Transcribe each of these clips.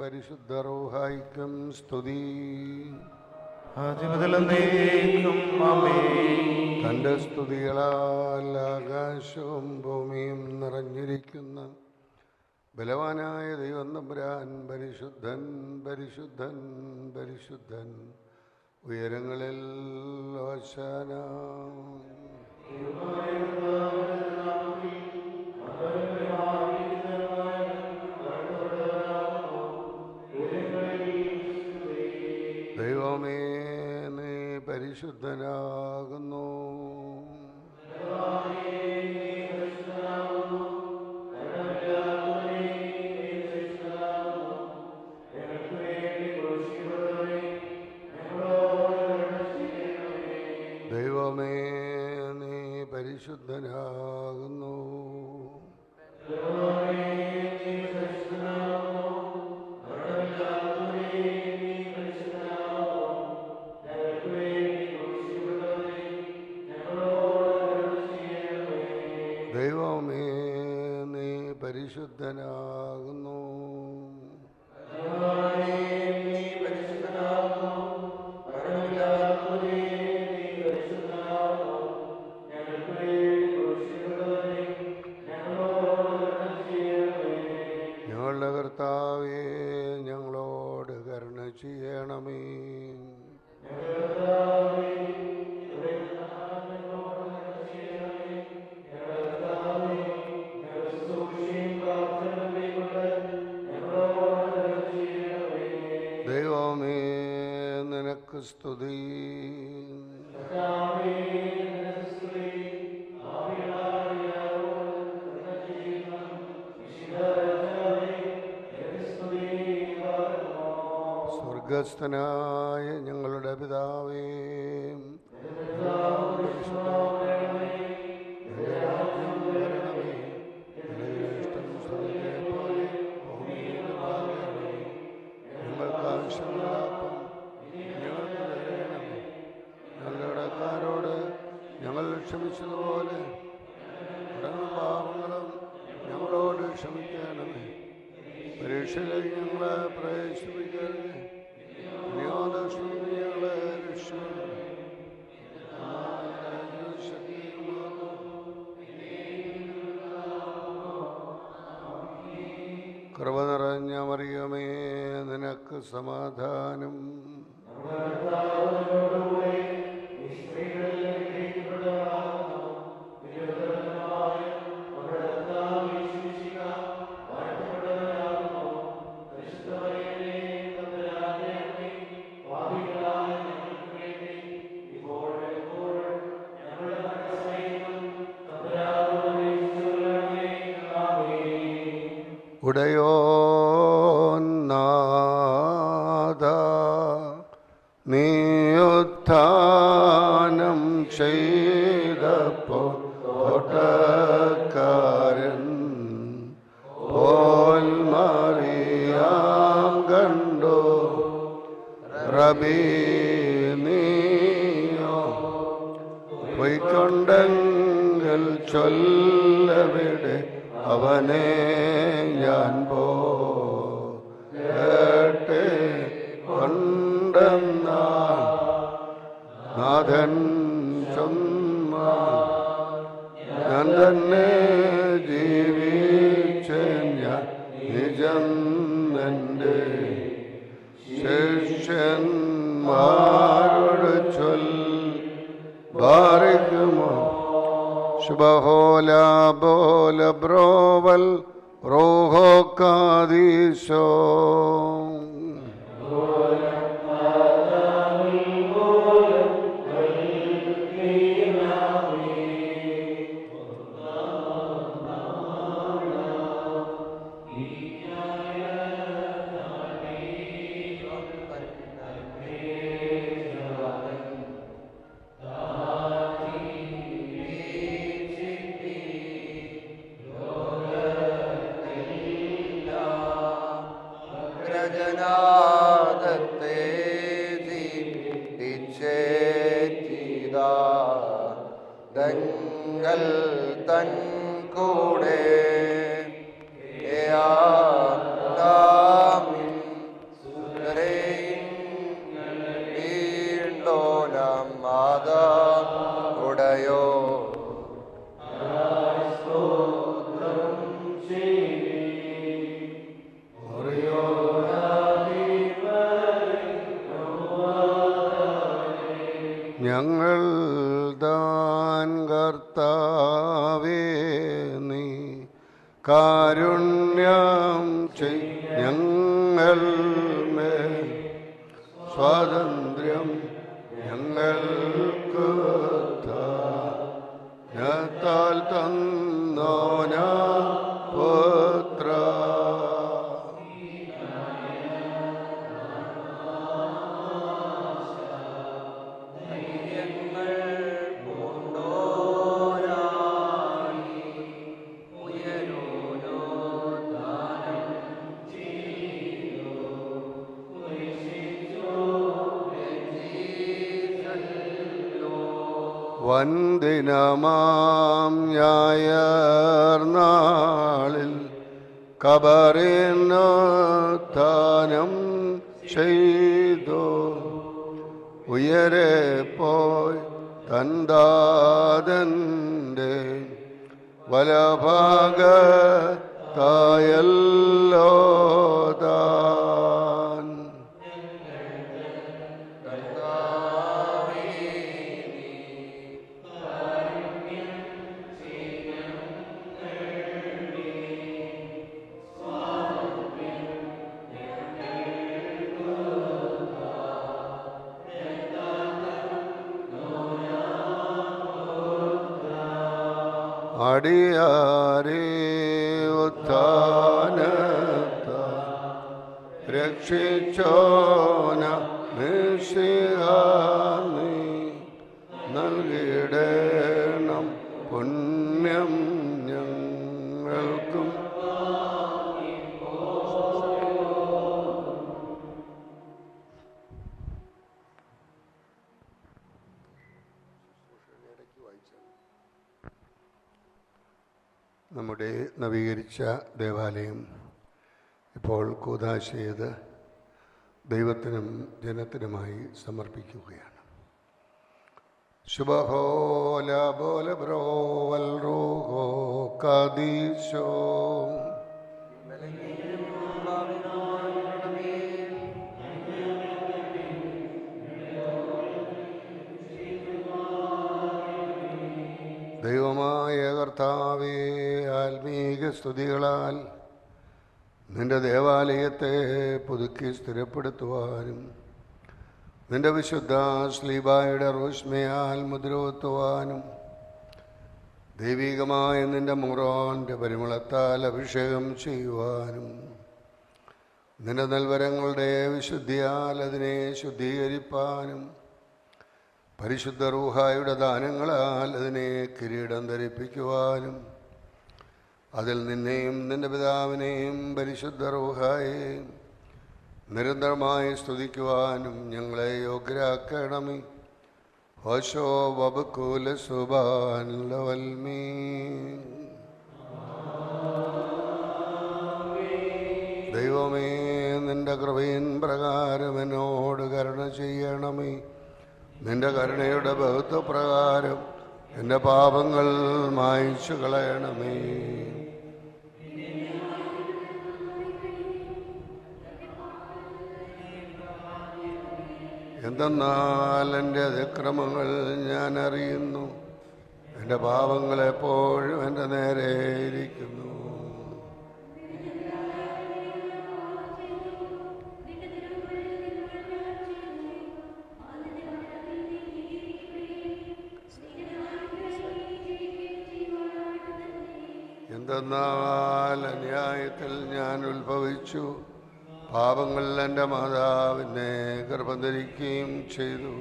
പരിശുദ്ധറൂഹായിക്കും സ്തുതി. തന്റെ സ്തുതികളാൽ ആകാശവും ഭൂമിയും നിറഞ്ഞിരിക്കുന്ന ബലവാനായ ദൈവം തമ്പുരാൻ പരിശുദ്ധൻ പരിശുദ്ധൻ പരിശുദ്ധൻ. ഉയരങ്ങളിൽ ഹോശാന. ദൈവമേ, നീ പരിശുദ്ധനാകുന്നു. ദൈവമേ, നീ പരിശുദ്ധനാകുന്നു. ദൈവമേ, നീ പരിശുദ്ധനാകുന്നു. ഞങ്ങളുടെ കർത്താവേ, ഞങ്ങളോട് കരുണ ചെയ്യണമേ. സ്വർഗസ്ഥനായ ഞങ്ങളുടെ പിതാവേ, ഞങ്ങളുടെ ഞങ്ങൾ ക്ഷമിച്ചതുപോലെ പാപങ്ങളും ഞങ്ങളോട് ക്ഷമിക്കണമേ. പരീക്ഷയിലേക്ക് ഞങ്ങളെ പ്രവേശിപ്പിക്കരുത്, ഞങ്ങളെ രക്ഷിക്കണമേ. കൃപ നിറഞ്ഞ മറിയമേ, നിനക്ക് സമാധാനം. ഉടയോന്നാഥ നീ ഉത്ഥാനം ചെയ്തപ്പോൾ തോട്ടക്കാരൻ പോൽ മറിയാം കണ്ടു. റബീ നീയോ പൊയ്ക്കൊണ്ടെങ്കിൽ ചൊല്ലവിടെ അവനെ ഞാൻ പോട്ടെ കൊണ്ടെന്നാൽ നാഥൻ ചൊന്ന ഞാൻ തന്നെ ജീവിച്ച ഞാൻ നിജം എൻ്റെ ശിഷ്യന്മാരോട് ബാരിക്കുമോ ശുഭഹോല ബോല ബ്രോവൽ റോഹോ കാദീശോ. ഞങ്ങൾ ദാൻ കർത്താവേ നീ കാരുണ്യം ഞങ്ങൾ മേൽ സ്വാതന്ത്ര്യം ഞങ്ങൾക്ക് താൽ തന്നോന പുത്ര. വന്ദിനമാം ഞായർനാളിൽ കബറിനുത്ഥാനം ചെയ്തു ഉയരെ പോയി തന്താതന്റെ വലഭാഗത്തായല്ലോ താൻ. അടിയാരേ ഉത്ഥാനത്താൽ രക്ഷിച്ചോന നിശിഹാനി നൽകിടേണം പുണ്യം ഞങ്ങൾക്കും. നമ്മുടെ നവീകരിച്ച ദേവാലയം ഇപ്പോൾ കൂദാശ ചെയ്ത് ദൈവത്തിനും ജനത്തിനുമായി സമർപ്പിക്കുകയാണ്. ശുഭഹോല ബോല ബ്രോവൽ റൂഹോ കാദീശോ. ദൈവമായ കർത്താവേ, ആത്മീക സ്തുതികളാൽ നിന്റെ ദേവാലയത്തെ പുതുക്കി സ്ഥിരപ്പെടുത്തുവാനും നിന്റെ വിശുദ്ധ ശ്ലീബായുടെ റോഷ്മയാൽ മുദ്രവെത്തുവാനും ദൈവികമായ നിന്റെ മുറോൻ്റെ പരിമളത്താൽ അഭിഷേകം ചെയ്യുവാനും നിന്റെ നൽവരങ്ങളുടെ വിശുദ്ധിയാൽ അതിനെ ശുദ്ധീകരിപ്പാനും പരിശുദ്ധ റൂഹായുടെ ദാനങ്ങളാൽ അതിനെ കിരീടം ധരിപ്പിക്കുവാനും അതിൽ നിന്നെയും നിന്റെ പിതാവിനെയും പരിശുദ്ധ റൂഹായെയും നിരന്തരമായി സ്തുതിക്കുവാനും ഞങ്ങളെ യോഗ്യരാക്കണമേ. ഹോശോ വബുകൂല സുബാൻലവൽമീ. ദൈവമേ, നിന്റെ കൃപയിൻ പ്രകാരം എന്നോട് കരുണ ചെയ്യണമേ. നിന്റെ കരുണയുടെ ബഹുത്വപ്രകാരം എൻ്റെ പാപങ്ങൾ മായ്ച്ചു കളയണമേ. എന്തെന്നാൽ എൻ്റെ അതിക്രമങ്ങൾ ഞാൻ അറിയുന്നു, എൻ്റെ പാപങ്ങൾ എപ്പോഴും എൻ്റെ നേരെ ഇരിക്കുന്നു. എന്തെന്നാൽ അന്യായത്തിൽ ഞാൻ ഉത്ഭവിച്ചു, പാപങ്ങളിൽ എൻ്റെ മാതാവിനെ ഗർഭം ധരിക്കുകയും ചെയ്തു.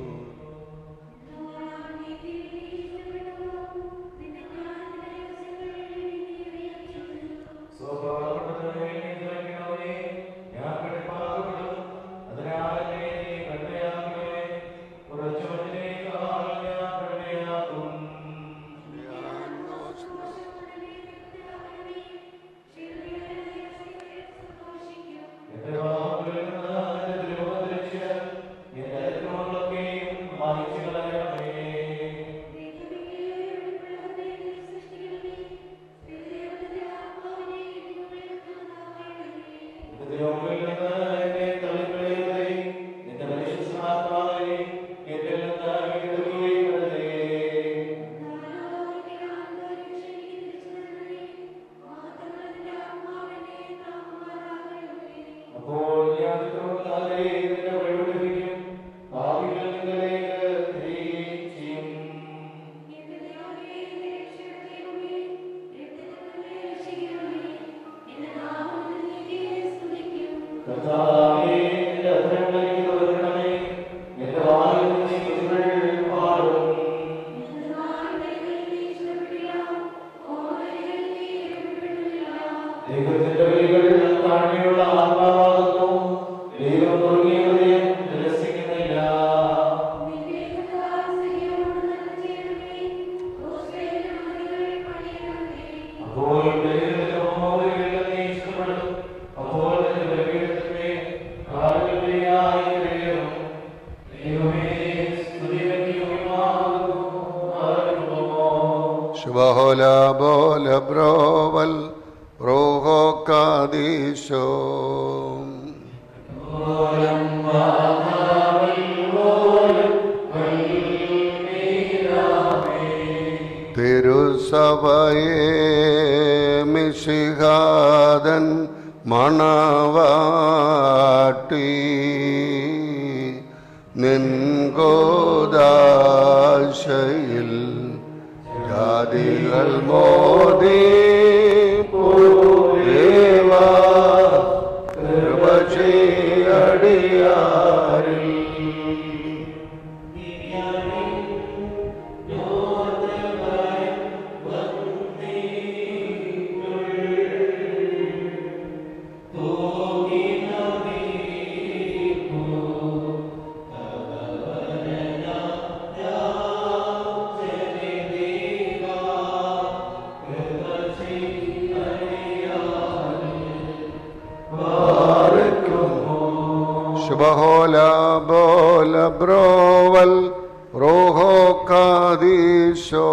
Jai Shubahola bola broval roho kadisho.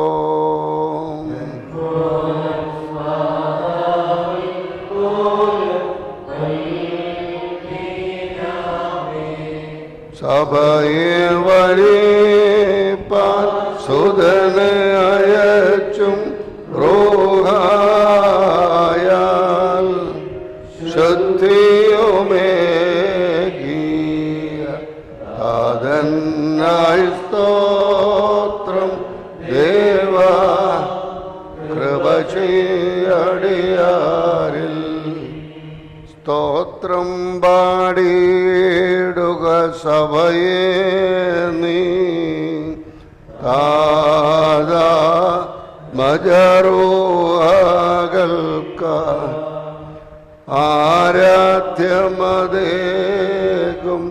Sabaye varipan sudane ayachum rohayal shuddhiyomegi adanay stotram deva kripachiyadiyaril സ്തോത്രം പാടിയിടുക സഭയെ നീ താതാ മജറൂഹകൾക്ക ആരാധ്യമതേകും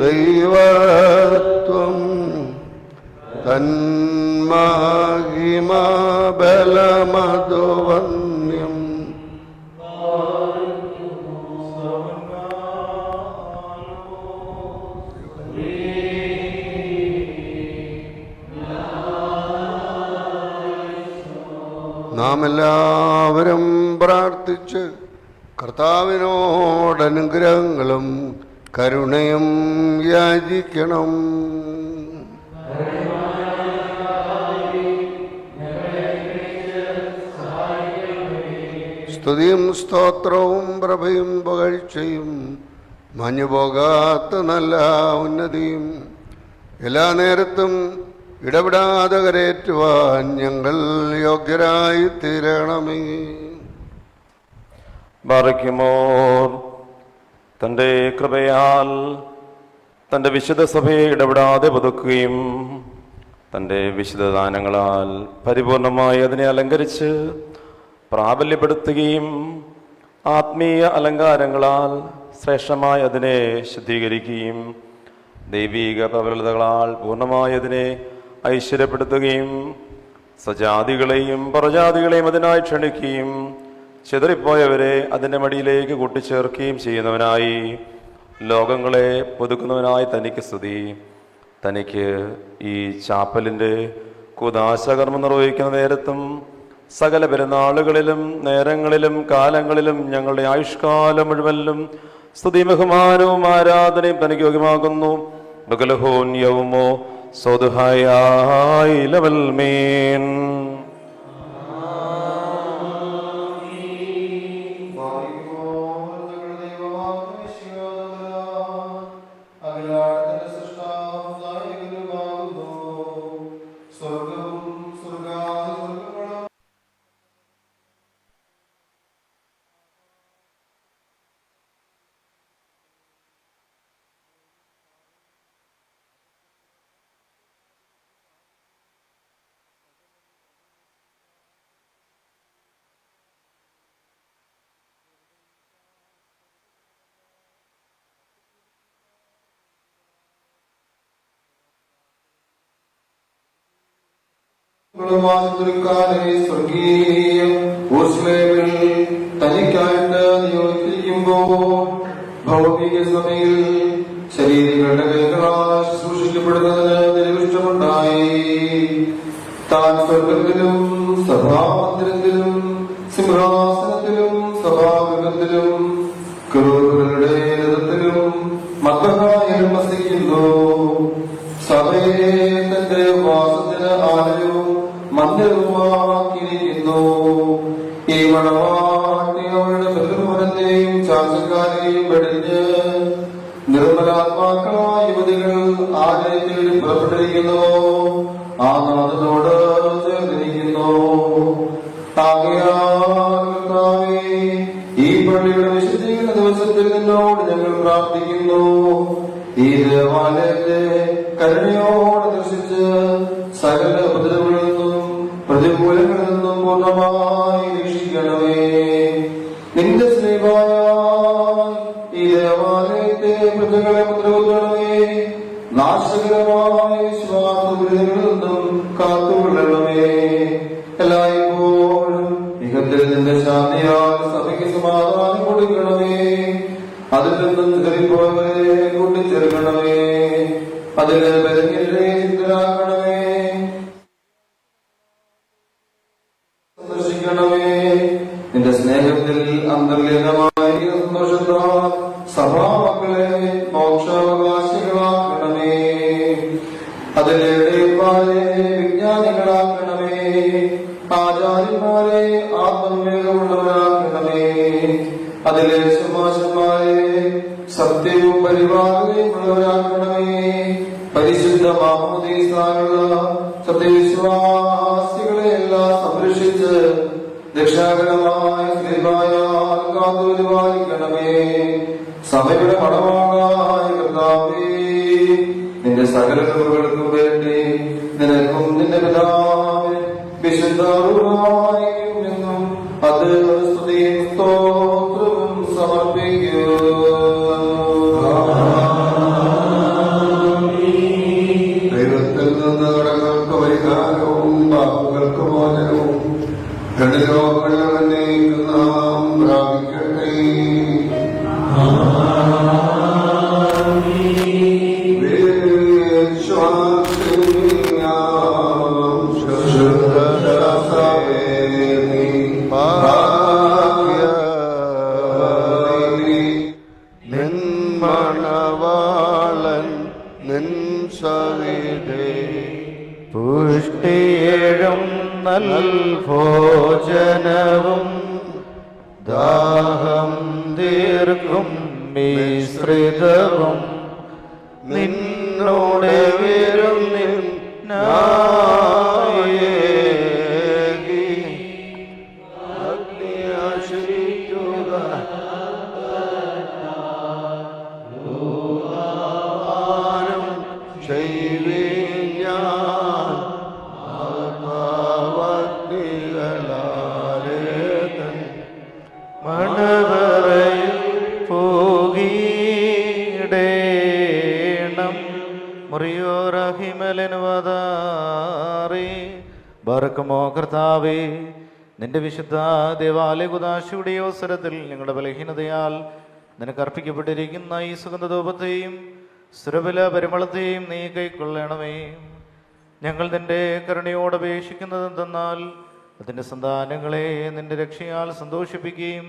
ദൈവത്വം തന്മഹിമബലമധുവന്യം നാം എല്ലാവരും പ്രാർത്ഥിച്ച് കർത്താവിനോട് അനുഗ്രഹങ്ങളും കരുണയും യാചിക്കണം. സ്തുതിയും സ്തോത്രവും പ്രഭയും പുകഴ്ചയും മഞ്ഞുപോകാത്ത നല്ല ഉന്നതിയും എല്ലാ നേരത്തും ഇടപെടാതെ കരേറ്റുവാൻ ഞങ്ങൾ യോഗ്യരായി തീരണമേ. ബാറയ്ക്കുമോർ തൻ്റെ കൃപയാൽ തൻ്റെ വിശുദ്ധ സഭയെ ഇടപെടാതെ പുതുക്കുകയും തൻ്റെ വിശുദ്ധ ദാനങ്ങളാൽ പരിപൂർണമായി അതിനെ അലങ്കരിച്ച് പ്രാബല്യപ്പെടുത്തുകയും ആത്മീയ അലങ്കാരങ്ങളാൽ ശ്രേഷ്ഠമായി അതിനെ ശുദ്ധീകരിക്കുകയും ദൈവീക പ്രബലതകളാൽ പൂർണ്ണമായി അതിനെ ഐശ്വര്യപ്പെടുത്തുകയും സജാതികളെയും പരജാതികളെയും അതിനായി ക്ഷണിക്കുകയും ചിതറിപ്പോയവരെ അതിൻ്റെ മടിയിലേക്ക് കൂട്ടിച്ചേർക്കുകയും ചെയ്യുന്നവനായി ലോകങ്ങളെ പുതുക്കുന്നവനായി തനിക്ക് സ്തുതി. തനിക്ക് ഈ ചാപ്പലിൻ്റെ കൂദാശകർമ്മം നിർവഹിക്കുന്ന നേരത്തും സകല പെരുന്നാളുകളിലും നേരങ്ങളിലും കാലങ്ങളിലും ഞങ്ങളുടെ ആയുഷ്കാലം മുഴുവനിലും സ്തുതി ബഹുമാനവും ആരാധനയും തനിക്ക് യോഗ്യമാകുന്നു. ബഗലഹോൻ യൗമോ സോദുഹായി ലവൽ മീൻ. തനിക്കായിട്ട് നിയോഗിച്ചിരിക്കുമ്പോൾ ഭൗതിക സഭയിൽ ശരീരങ്ങളുടെ കൈകളാൽ ശുശ്രൂഷിക്കപ്പെടുന്നതിന് നിലവിഷ്ടമുണ്ടായി. താൻ സ്വർഗത്തിലും സഭാമന്ദിരത്തിലും സിംഹാസനത്തിലും സഭാഗൃഹത്തിലും കെരൂബുകളുടെ രഥത്തിലും മദ്ബഹായിലും വസിക്കുന്നു. സഭയെ തന്റെ വാസത്തിന് ആലയവും മന്ദിരവുമാക്കിയിരിക്കുന്നു. ഈ മണവാട്ടി അവരുടെ ബഹുമാനത്തെയും ചാർച്ചക്കാരെയും വെടിഞ്ഞ് നിർമ്മലാത്മാക്കളായ യുവതികൾ ആരെ തേടി പുറപ്പെട്ടിരിക്കുന്നുവോ ആ നാഥനോട് ചേർന്നിരിക്കുന്നു. ആകയാൽ ഈ പള്ളിയുടെ വിശുദ്ധീകരണ ദിവസത്തിൽ നിന്നോട് ഞങ്ങൾ പ്രാർത്ഥിക്കുന്നു. ഈ ദേവാലയത്തെ കരുണയോടെ ദർശിച്ച് സകല ഉപദ്രവങ്ങളിൽ നിന്നും പ്രതികൂലങ്ങളിൽ നിന്നും പൂർണ്ണമായി രക്ഷിക്കണമേ. നിന്റെ സ്നേഹമായ ഈ ദേവാലയത്തെ പ്രതികളെ മുദ്രകുത്തണമേ. നാശകരമായ വിശ്വാസങ്ങളിൽ നിന്നും കാത്തുകൊള്ളണമേ. എല്ലായ്പ്പോഴും ഇഹത്തിൽ നിന്റെ ശാന്തിയാൽ സഭയ്ക്ക് സമാധാനം കൊടുക്കണമേ. അതിൽ നിന്നും ചിതറിപ്പോയവരെ കൂട്ടിച്ചേർക്കണമേ. അതിന് ബലഹീനരെ ശുദ്ധരാക്കണമേ. സന്ദർശിക്കണമേ. നിന്റെ സ്നേഹത്തിൽ അന്തർലീനമായ സന്തോഷത്താൽ സഭാമക്കളെ മോക്ഷാവകാശികളാക്കണമേ. അതിലെ ഇടയന്മാരെ വിജ്ഞാനികളാക്കണമേ. ആചാര്യന്മാരെ ആത്മവിവേകമുള്ളവരാക്കണമേ. അതിലെ ശമാശന്മാരെ സത്യവും പരിപാലനയും ഉള്ളവരാക്കണമേ. പരിശുദ്ധ മാമോദീസായുള്ള സത്യവിശ്വാസികളെ എല്ലാം സംരക്ഷിച്ച് രക്ഷാകരമായ സ്നേഹമായാൽ കാത്തുപരിപാലിക്കണമേ. സഭയുടെ മണവാളായ കർത്താവേ, നിന്റെ സകല കൃപകൾക്കും വേണ്ടി നിനക്കും നിന്റെ പിതാവിനും വിശുദ്ധമായും എന്നും അത് സ്തുതിയും സ്തോത്രവും സമർപ്പിക്കൂ. ദൈവത്തിൽ നിന്ന് കടങ്ങൾക്ക് പരിഹാരവും പാപങ്ങൾക്ക് മോചനവും രണ്ട് ലോകങ്ങളിൽ എന്നേക്കും നാം പ്രാപിക്കട്ടെ. മണവാളൻ നിൻ സവിധേ പുഷ്ടിയേഴും നൽഭോജനവും ദാഹം തീർക്കും മിശ്രിതവും നിന്നോട് വിരുന്നിനായേകി അഗ്നിയാശ്രിക്കുക മണവറയിൽ പോകീടേണം മുറിയോറഹിമലനുവതാറി ബർക്കുമോ കർത്താവേ, നിന്റെ വിശുദ്ധ ദേവാലയ കുദാശയുടെ അവസരത്തിൽ ഞങ്ങളുടെ ബലഹീനതയാൽ നിനക്ക് അർപ്പിക്കപ്പെട്ടിരിക്കുന്ന ഈ സുഗന്ധധൂപത്തെയും സുരബല പരിമളത്തെയും നീ കൈക്കൊള്ളണമേ. ഞങ്ങൾ നിന്റെ കരുണയോട് അപേക്ഷിക്കുന്നതെന്തെന്നാൽ അതിൻ്റെ സന്താനങ്ങളെ നിന്റെ രക്ഷയാൽ സന്തോഷിപ്പിക്കുകയും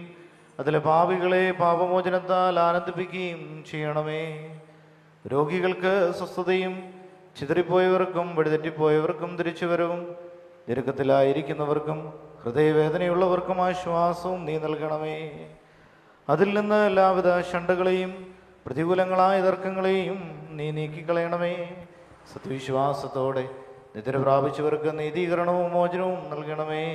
അതിലെ പാപികളെ പാപമോചനത്താൽ ആനന്ദിപ്പിക്കുകയും ചെയ്യണമേ. രോഗികൾക്ക് സ്വസ്ഥതയും ചിതറിപ്പോയവർക്കും വഴിതെറ്റിപ്പോയവർക്കും തിരിച്ചുവരവും ഞെരുക്കത്തിലായിരിക്കുന്നവർക്കും ഹൃദയവേദനയുള്ളവർക്കും ആശ്വാസവും നീ നൽകണമേ. അതിൽ നിന്ന് എല്ലാവിധ ഷണ്ടകളെയും പ്രതികൂലങ്ങളായ തർക്കങ്ങളെയും നീ നീക്കിക്കളയണമേ. സത്യവിശ്വാസത്തോടെ നിദ്ര പ്രാപിച്ചവർക്ക് നീതീകരണവും മോചനവും നൽകണമേ.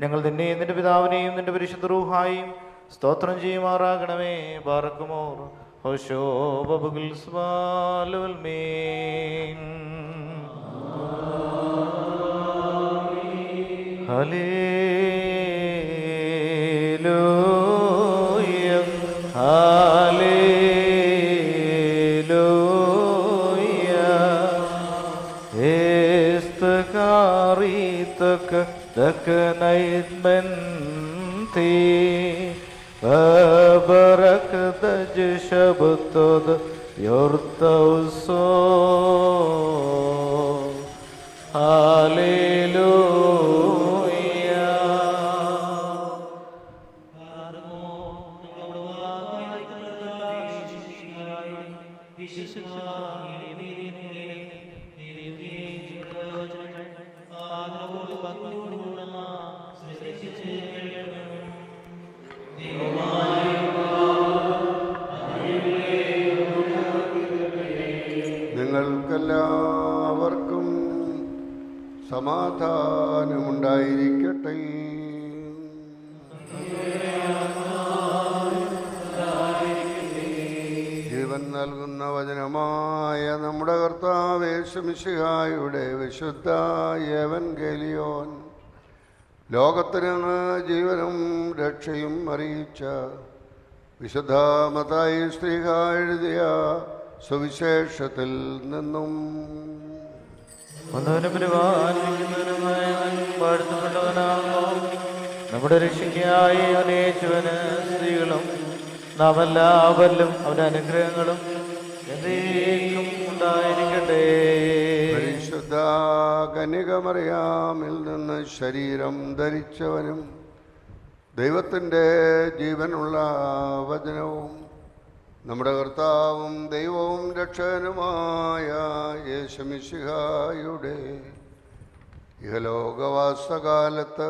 ഞങ്ങൾ നിന്നെയും നിന്റെ പിതാവിനെയും നിന്റെ പരിശുദ്ധ റൂഹായും സ്തോത്രം ചെയ്യുമാറാകണമേ. ബാറക്കുമോർ ഹോശോ ബബുൽ സ്വാലുൽമീൻ. ഹല്ലേലൂയ ഹല്ലേലൂയ. എസ്തകാറിതക ദകനൈദ്മന്തി ബബറകദജ ശബ്തോദ യോർത്തൗസോ. ഹല്ലേലൂയ. നിങ്ങൾക്കെല്ലാവർക്കും സമാധാനമുണ്ടായിരിക്കട്ടെ. ജീവൻ നൽകുന്ന വചനമായ നമ്മുടെ കർത്താവ് യേശു മിശിഹായുടെ വിശുദ്ധ എവൻഗേലിയോൻ ലോകത്തിന് ജീവനും രക്ഷയും അറിയിച്ച വിശുദ്ധ മത്തായി ശ്ലീഹ എഴുതിയ സുവിശേഷത്തിൽ നിന്നും നമ്മുടെ രക്ഷയ്ക്കായി അനേച്ചുവന് സ്ത്രീകളും നാമെല്ലാവരിലും അവന്റെ അനുഗ്രഹങ്ങളും എന്നേക്കും ഉണ്ടായിരിക്കട്ടെ. പരിശുദ്ധ കന്യകമറിയാമിൽ നിന്ന് ശരീരം ധരിച്ചവനും ദൈവത്തിൻ്റെ ജീവനുള്ള വചനവും നമ്മുടെ കർത്താവും ദൈവവും രക്ഷകനുമായ യേശുമിശിഹായുടെ ഇഹലോകവാസകാലത്ത്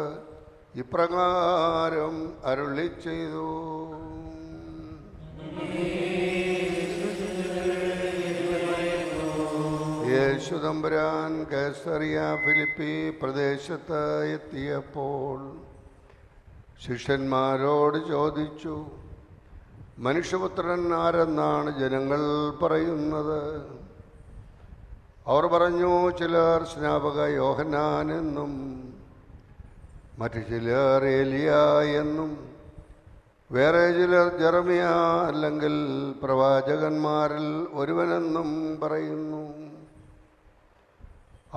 ഇപ്രകാരം അരുളി ചെയ്തു. യേശു തമ്പുരാൻ കേസറിയ ഫിലിപ്പി പ്രദേശത്ത് എത്തിയപ്പോൾ ശിഷ്യന്മാരോട് ചോദിച്ചു, മനുഷ്യപുത്രൻ ആരെന്നാണ് ജനങ്ങൾ പറയുന്നത്? അവർ പറഞ്ഞു, ചിലർ സ്നാപക യോഹന്നാൻ എന്നും മറ്റു ചിലർ ഏലിയ എന്നും വേറെ ചിലർ ജെറമിയ അല്ലെങ്കിൽ പ്രവാചകന്മാരിൽ ഒരുവനെന്നും പറയുന്നു.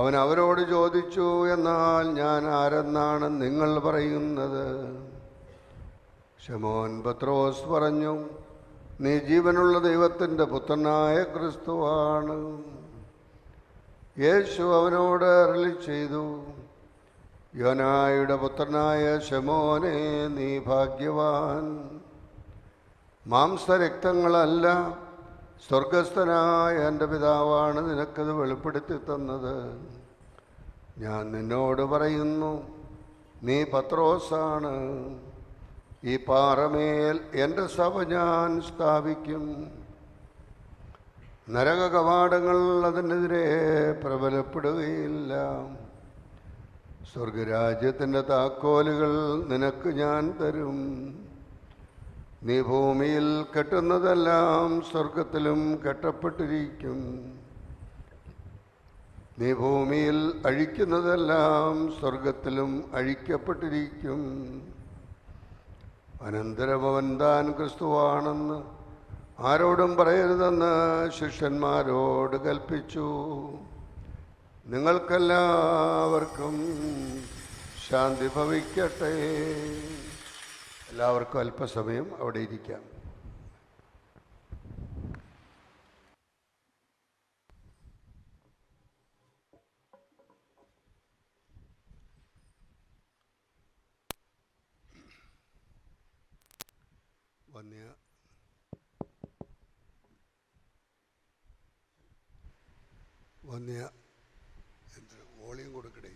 അവൻ അവരോട് ചോദിച്ചു, എന്നാൽ ഞാൻ ആരെന്നാണ് നിങ്ങൾ പറയുന്നത്? ശമോൻ പത്രോസ് പറഞ്ഞു, നീ ജീവനുള്ള ദൈവത്തിൻ്റെ പുത്രനായ ക്രിസ്തുവാണ്. യേശു അവനോട് അരുളി ചെയ്തു, യോനായുടെ പുത്രനായ ശമോനെ, നീ ഭാഗ്യവാൻ. മാംസരക്തങ്ങളല്ല, സ്വർഗസ്ഥനായ എൻ്റെ പിതാവാണ് നിനക്കത് വെളിപ്പെടുത്തി തന്നത്. ഞാൻ നിന്നോട് പറയുന്നു, നീ പത്രോസാണ്. ഈ പാറമേൽ എൻ്റെ സഭ ഞാൻ സ്ഥാപിക്കും. നരക കവാടങ്ങൾ അതിനെതിരെ പ്രബലപ്പെടുകയില്ല. സ്വർഗരാജ്യത്തിൻ്റെ താക്കോലുകൾ നിനക്ക് ഞാൻ തരും. നീ ഭൂമിയിൽ കെട്ടുന്നതെല്ലാം സ്വർഗത്തിലും കെട്ടപ്പെട്ടിരിക്കും. നീ ഭൂമിയിൽ അഴിക്കുന്നതെല്ലാം സ്വർഗത്തിലും അഴിക്കപ്പെട്ടിരിക്കും. അനന്തരം അവൻ താൻ ക്രിസ്തുവാണെന്ന് ആരോടും പറയരുതെന്ന് ശിഷ്യന്മാരോട് കൽപ്പിച്ചു. നിങ്ങൾക്കെല്ലാവർക്കും ശാന്തി ഭവിക്കട്ടെ. എല്ലാവർക്കും അല്പസമയം അവിടെ ഇരിക്കാം. വോളിയം കൊടുക്കണേ.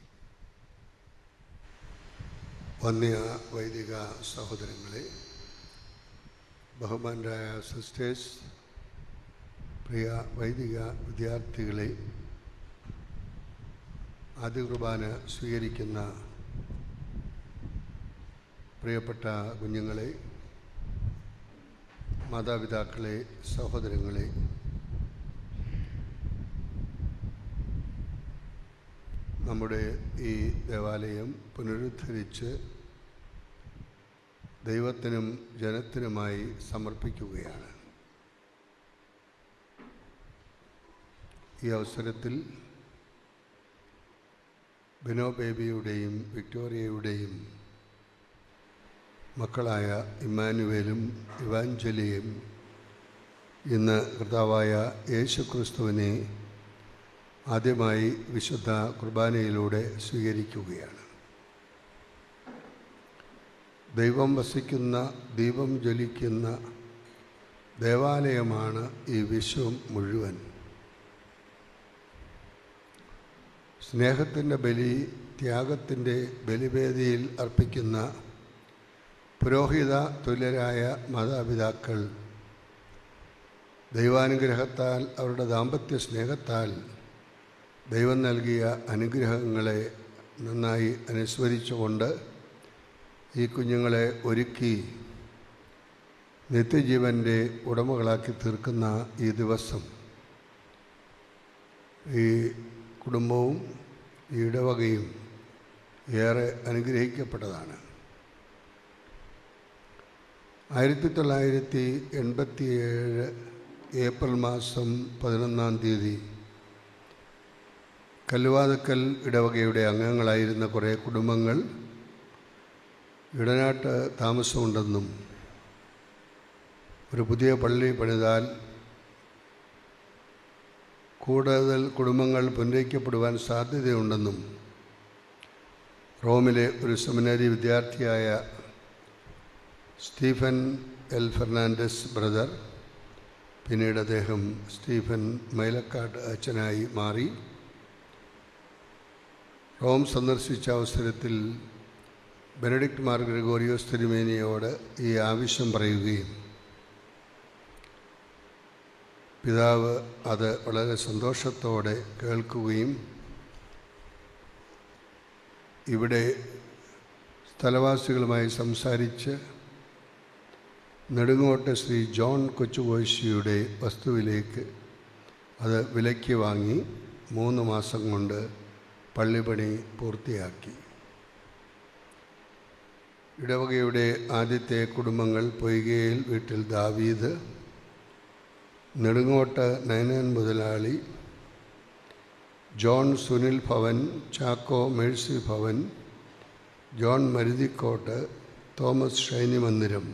വന്യ വൈദിക സഹോദരങ്ങളെ, ബഹുമാനരായ സിസ്റ്റേഴ്സ്, പ്രിയ വൈദിക വിദ്യാർത്ഥികളെ, ആദ്യ കുർബാന സ്വീകരിക്കുന്ന പ്രിയപ്പെട്ട കുഞ്ഞുങ്ങളെ, മാതാപിതാക്കളെ, സഹോദരങ്ങളെ, നമ്മുടെ ഈ ദേവാലയം പുനരുദ്ധരിച്ച് ദൈവത്തിനും ജനത്തിനുമായി സമർപ്പിക്കുകയാണ്. ഈ അവസരത്തിൽ ബിനോ ബേബിയുടെയും വിക്ടോറിയയുടെയും മക്കളായ ഇമ്മാനുവേലും ഇവാഞ്ചലിയും ഇന്ന് കർത്താവായ യേശുക്രിസ്തുവിനെ ആദ്യമായി വിശുദ്ധ കുർബാനയിലൂടെ സ്വീകരിക്കുകയാണ്. ദൈവം വസിക്കുന്ന, ദീപം ജ്വലിക്കുന്ന ദേവാലയമാണ് ഈ വിശ്വം മുഴുവൻ. സ്നേഹത്തിൻ്റെ ബലി, ത്യാഗത്തിൻ്റെ ബലിവേദിയിൽ അർപ്പിക്കുന്ന പുരോഹിത തുല്യരായ മാതാപിതാക്കൾ ദൈവാനുഗ്രഹത്താൽ, അവരുടെ ദാമ്പത്യ സ്നേഹത്താൽ ദൈവം നൽകിയ അനുഗ്രഹങ്ങളെ നന്നായി അനുസ്മരിച്ചുകൊണ്ട് ഈ കുഞ്ഞുങ്ങളെ ഒരുക്കി നിത്യജീവൻ്റെ ഉടമകളാക്കി തീർക്കുന്ന ഈ ദിവസം ഈ കുടുംബവും ഈ ഇടവകയും ഏറെ അനുഗ്രഹിക്കപ്പെട്ടതാണ്. 1987 ഏപ്രിൽ മാസം 11-ാം തീയതി കല്ലുവാതുക്കൽ ഇടവകയുടെ അംഗങ്ങളായിരുന്ന കുറേ കുടുംബങ്ങൾ ഇടനാട്ട് താമസമുണ്ടെന്നും ഒരു പുതിയ പള്ളി പണിതാൽ കൂടുതൽ കുടുംബങ്ങൾ പുനരയിക്കപ്പെടുവാൻ സാധ്യതയുണ്ടെന്നും റോമിലെ ഒരു സെമിനാരി വിദ്യാർത്ഥിയായ സ്റ്റീഫൻ എൽ ഫെർണാണ്ടസ് ബ്രദർ, പിന്നീട് അദ്ദേഹം സ്റ്റീഫൻ മൈലക്കാട് അച്ഛനായി മാറി, റോം സന്ദർശിച്ച അവസരത്തിൽ ബെനഡിക്ട് മാർ ഗ്രിഗോറിയോസ് തിരുമേനിയോട് ഈ ആവശ്യം പറയുകയും പിതാവ് അത് വളരെ സന്തോഷത്തോടെ കേൾക്കുകയും ഇവിടെ സ്ഥലവാസികളുമായി സംസാരിച്ച് നെടുങ്ങോട്ട് ശ്രീ ജോൺ കൊച്ചുകോശിയുടെ വസ്തുവിലേക്ക് അത് വിലയ്ക്ക് വാങ്ങി 3 മാസം കൊണ്ട് പള്ളിപ്പണി പൂർത്തിയാക്കി. ഇടവകയുടെ ആദ്യത്തെ കുടുംബങ്ങൾ പൊയ്കയിൽ വീട്ടിൽ ദാവീദ്, നെടുങ്ങോട്ട് നയനാൻ മുതലാളി, John Sunil Bhavan, Chacko Mercy Bhavan, John Maruthikottu, Thomas Shiny Mandiram,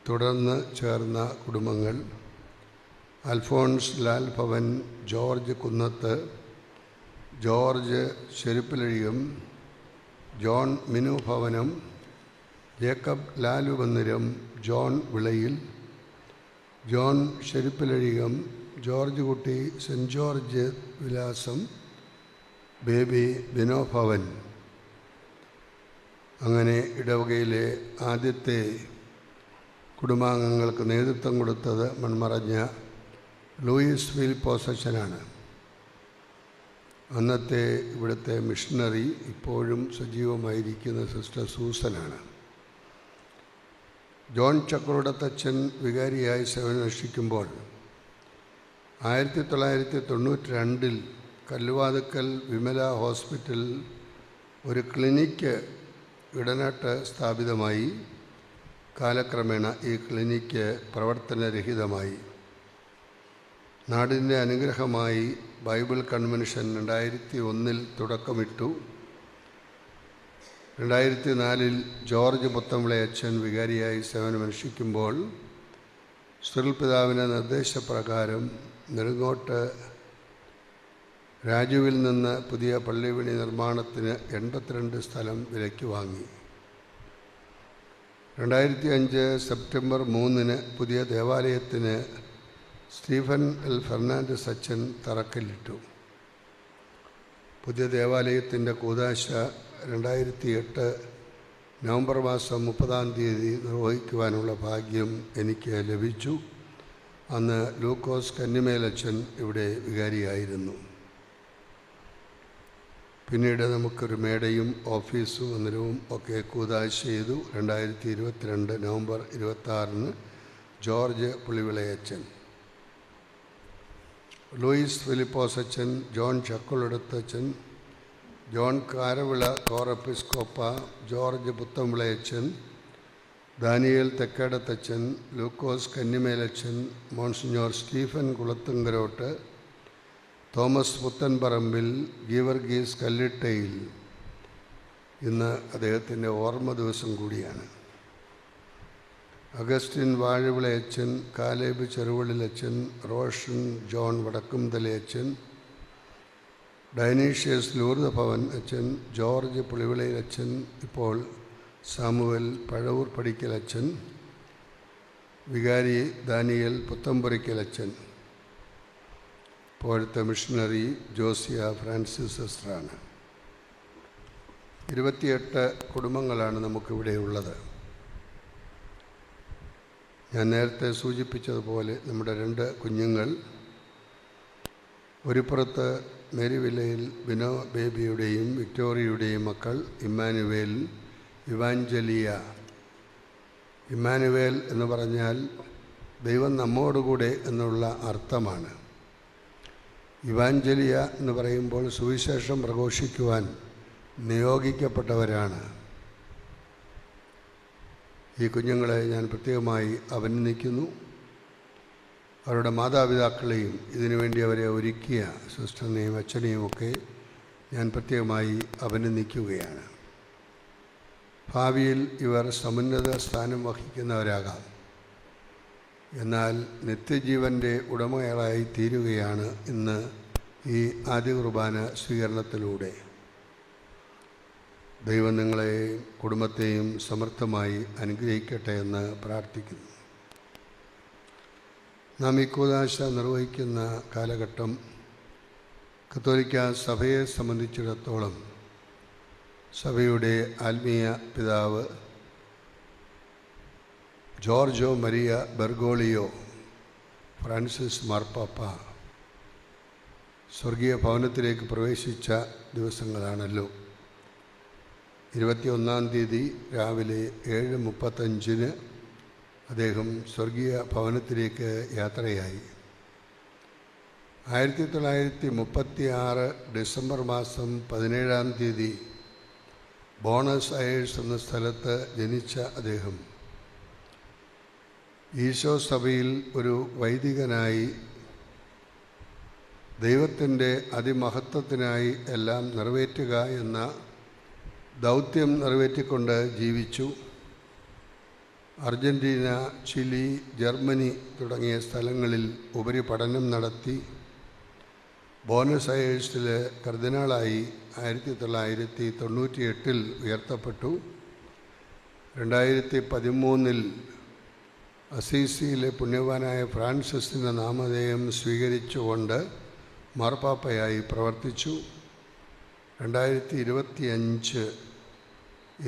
തുടർന്ന് ചേർന്ന കുടുംബങ്ങൾ Alphonse Lal Bhavan, George Kunnath, George Cheruppilazhikam, John Minu Bhavanam, Jacob Lalu Mandiram, John Vilayil, John Cheruppilazhikam, George Kutty, saint George Vilasam, Baby Bino Bhavan. അങ്ങനെ ഇടവകയിലെ ആദ്യത്തെ കുടുംബാംഗങ്ങൾക്ക് നേതൃത്വം കൊടുത്തത് മൺമറഞ്ഞ ലൂയിസ് ഫിലിപ്പോസ് അച്ഛനാണ്. അന്നത്തെ ഇവിടുത്തെ മിഷണറി ഇപ്പോഴും സജീവമായിരിക്കുന്ന സിസ്റ്റർ സൂസനാണ്. ജോൺ ചക്രവടത്തച്ഛൻ വികാരിയായി സേവനമനുഷ്ഠിക്കുമ്പോൾ 1992 കല്ലുവാതുക്കൽ വിമല ഹോസ്പിറ്റൽ ഒരു ക്ലിനിക്ക് ഇടനാട്ട് സ്ഥാപിതമായി. കാലക്രമേണ ഈ ക്ലിനിക്ക് പ്രവർത്തനരഹിതമായി. നാടിൻ്റെ അനുഗ്രഹമായി ബൈബിൾ കൺവെൻഷൻ 2001 തുടക്കമിട്ടു. 2004 ജോർജ് പുത്തംവിളയച്ഛൻ വികാരിയായി സേവനമനുഷ്ഠിക്കുമ്പോൾ സിറിൽ പിതാവിൻ്റെ നിർദ്ദേശപ്രകാരം നെടുങ്ങോട്ട് രാജുവിൽ നിന്ന് പുതിയ പള്ളിപണി നിർമ്മാണത്തിന് 82 സ്ഥലം വിലയ്ക്ക് വാങ്ങി. 2005 സെപ്റ്റംബർ 3 പുതിയ ദേവാലയത്തിന് സ്റ്റീഫൻ എൽ ഫെർണാണ്ടസ് അച്ഛൻ തറക്കല്ലിട്ടു. പുതിയ ദേവാലയത്തിൻ്റെ കൂദാശ 2008 നവംബർ മാസം 30 നിർവഹിക്കുവാനുള്ള ഭാഗ്യം എനിക്ക് ലഭിച്ചു. അന്ന് ലൂക്കോസ് കന്നിമേലച്ഛൻ ഇവിടെ വികാരിയായിരുന്നു. പിന്നീട് നമുക്കൊരു മേടയും ഓഫീസും മന്ദിരവും ഒക്കെ കൂദാശ ചെയ്തു. 2022 നവംബർ 26 ജോർജ് പുളിവിളയച്ഛൻ, ലൂയിസ് ഫിലിപ്പോസ് അച്ഛൻ, ജോൺ ചക്കുളെടുത്തച്ഛൻ, ജോൺ കാരവിള കോറപ്പിസ്കോപ്പ, ജോർജ് പുത്തംവിളയച്ഛൻ, ദാനിയേൽ തെക്കേടത്തച്ഛൻ, ലൂക്കോസ് കന്നിമേലച്ഛൻ, Monsignor Stephen Kulathunkarottu, Thomas Puthenparambil, Geevarghese Kallittayil. ഇന്ന് അദ്ദേഹത്തിൻ്റെ ഓർമ്മ ദിവസം കൂടിയാണ്. അഗസ്റ്റിൻ വാഴവിളയച്ഛൻ, കാലേബ് ചെറുവള്ളിലച്ഛൻ, റോഷൻ ജോൺ വടക്കുംതലയച്ഛൻ, ഡൈനീഷ്യസ് ലൂർദ ഭവൻ അച്ഛൻ, ജോർജ് പുളിവിളയിലച്ഛൻ, ഇപ്പോൾ സാമുവൽ പഴവൂർ പടിക്കലച്ഛൻ, വികാരി ദാനിയൽ പുത്തമ്പുരയ്ക്കലച്ഛൻ, ഇപ്പോഴത്തെ മിഷണറി ജോസിയ ഫ്രാൻസിസ് സിസ്റ്ററാണ്. 28 കുടുംബങ്ങളാണ് നമുക്കിവിടെ ഉള്ളത്. ഞാൻ നേരത്തെ സൂചിപ്പിച്ചതുപോലെ നമ്മുടെ 2 കുഞ്ഞുങ്ങൾ, ഒരു പുറത്ത് മേരിവില്ലയിൽ ബിനോ ബേബിയുടെയും വിക്ടോറിയയുടെയും മക്കൾ ഇമ്മാനുവേൽ, ഇവാഞ്ചലിയ. ഇമ്മാനുവേൽ എന്ന് പറഞ്ഞാൽ ദൈവം നമ്മോടുകൂടെ എന്നുള്ള അർത്ഥമാണ്. ഇവാഞ്ചലിയ എന്ന് പറയുമ്പോൾ സുവിശേഷം പ്രഘോഷിക്കുവാൻ നിയോഗിക്കപ്പെട്ടവരാണ്. ഈ കുഞ്ഞുങ്ങളെ ഞാൻ പ്രത്യേകമായി അഭിനന്ദിക്കുന്നു. അവരുടെ മാതാപിതാക്കളെയും ഇതിനുവേണ്ടി അവരെ ഒരുക്കിയ സിസ്റ്ററിനെയും അച്ഛനെയും ഒക്കെ ഞാൻ പ്രത്യേകമായി അഭിനന്ദിക്കുകയാണ്. ഭാവിയിൽ ഇവർ സമുന്നത സ്ഥാനം വഹിക്കുന്നവരാകാം. എന്നാൽ നിത്യജീവൻ്റെ ഉടമകളായി തീരുകയാണ് ഇന്ന് ഈ ആദ്യ കുർബാന സ്വീകരണത്തിലൂടെ. ദൈവം നിങ്ങളെയും കുടുംബത്തെയും സമർത്ഥമായി അനുഗ്രഹിക്കട്ടെ എന്ന് പ്രാർത്ഥിക്കുന്നു. നാം ഈ കൂദാശ നിർവഹിക്കുന്ന കാലഘട്ടം കത്തോലിക്ക സഭയെ സംബന്ധിച്ചിടത്തോളം സഭയുടെ ആത്മീയ പിതാവ് ജോർജോ മരിയ ബെർഗോളിയോ ഫ്രാൻസിസ് മാർപ്പാപ്പ സ്വർഗീയ ഭവനത്തിലേക്ക് പ്രവേശിച്ച ദിവസങ്ങളാണല്ലോ. 21 തീയതി രാവിലെ 7:35 അദ്ദേഹം സ്വർഗീയ ഭവനത്തിലേക്ക് യാത്രയായി. 1936 ഡിസംബർ മാസം 17 തീയതി ബോണസ് അയേഴ്സ് എന്ന സ്ഥലത്ത് ജനിച്ച അദ്ദേഹം ഈശോ സഭയിൽ ഒരു വൈദികനായി ദൈവത്തിൻ്റെ അതിമഹത്വത്തിനായി എല്ലാം നിറവേറ്റുക എന്ന ദൗത്യം നിറവേറ്റിക്കൊണ്ട് ജീവിച്ചു. അർജൻറ്റീന, ചിലി, ജർമ്മനി തുടങ്ങിയ സ്ഥലങ്ങളിൽ ഉപരിപഠനം നടത്തി. ബോണസ് അയേഴ്സിൽ കർദിനാളായി 1998 ഉയർത്തപ്പെട്ടു. 2013 അസീസിയിലെ പുണ്യവാനായ ഫ്രാൻസിസിൻ്റെ നാമധേയം സ്വീകരിച്ചുകൊണ്ട് മാർപ്പാപ്പയായി പ്രവർത്തിച്ചു. 2025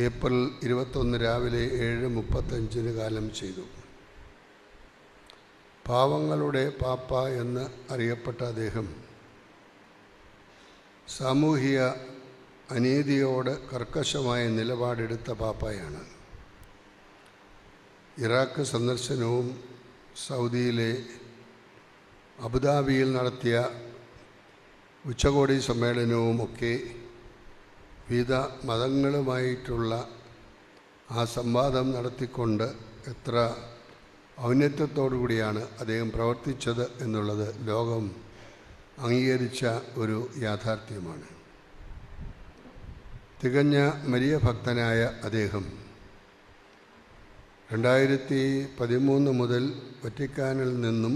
ഏപ്രിൽ 21 രാവിലെ 7:35 കാലം ചെയ്തു. പാവങ്ങളുടെ പാപ്പ എന്ന് അറിയപ്പെട്ട അദ്ദേഹം സാമൂഹിക അനീതിയോട് കർക്കശമായ നിലപാടെടുത്ത പാപ്പയാണ്. ഇറാഖ് സന്ദർശനവും സൗദിയിലെ അബുദാബിയിൽ നടത്തിയ ഉച്ചകോടി സമ്മേളനവുമൊക്കെ വിവിധ മതങ്ങളുമായിട്ടുള്ള ആ സംവാദം നടത്തിക്കൊണ്ട് എത്ര ഔന്നത്യത്തോടുകൂടിയാണ് അദ്ദേഹം പ്രവർത്തിച്ചത് എന്നുള്ളത് ലോകം അംഗീകരിച്ച ഒരു യാഥാർത്ഥ്യമാണ്. തികഞ്ഞ മരിയ ഭക്തനായ അദ്ദേഹം 2013 മുതൽ വത്തിക്കാനിൽ നിന്നും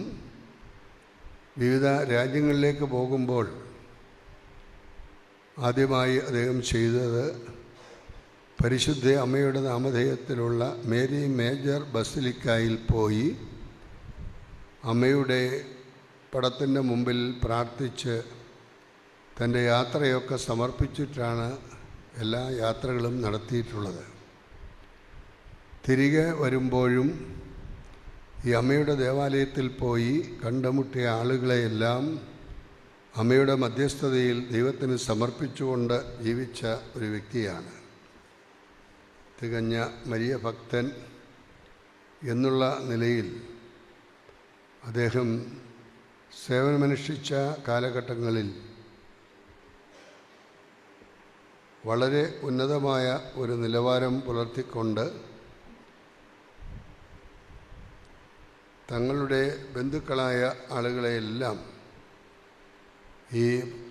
വിവിധ രാജ്യങ്ങളിലേക്ക് പോകുമ്പോൾ ആദ്യമായി അദ്ദേഹം ചെയ്തത് പരിശുദ്ധ അമ്മയുടെ നാമധേയത്തിലുള്ള മേരി മേജർ ബസിലിക്കായിൽ പോയി അമ്മയുടെ പടത്തിൻ്റെ മുമ്പിൽ പ്രാർത്ഥിച്ച് തൻ്റെ യാത്രയൊക്കെ സമർപ്പിച്ചിട്ടാണ് എല്ലാ യാത്രകളും നടത്തിയിട്ടുള്ളത്. തിരികെ വരുമ്പോഴും ഈ അമ്മയുടെ ദേവാലയത്തിൽ പോയി കണ്ടുമുട്ടിയ ആളുകളെയെല്ലാം അമ്മയുടെ മധ്യസ്ഥതയിൽ ദൈവത്തിന് സമർപ്പിച്ചുകൊണ്ട് ജീവിച്ച ഒരു വ്യക്തിയാണ്. തികഞ്ഞ മരിയ ഭക്തൻ എന്നുള്ള നിലയിൽ അദ്ദേഹം സേവനമനുഷ്ഠിച്ച കാലഘട്ടങ്ങളിൽ വളരെ ഉന്നതമായ ഒരു നിലവാരം പുലർത്തിക്കൊണ്ട് തങ്ങളുടെ ബന്ധുക്കളായ ആളുകളെയെല്ലാം ഈ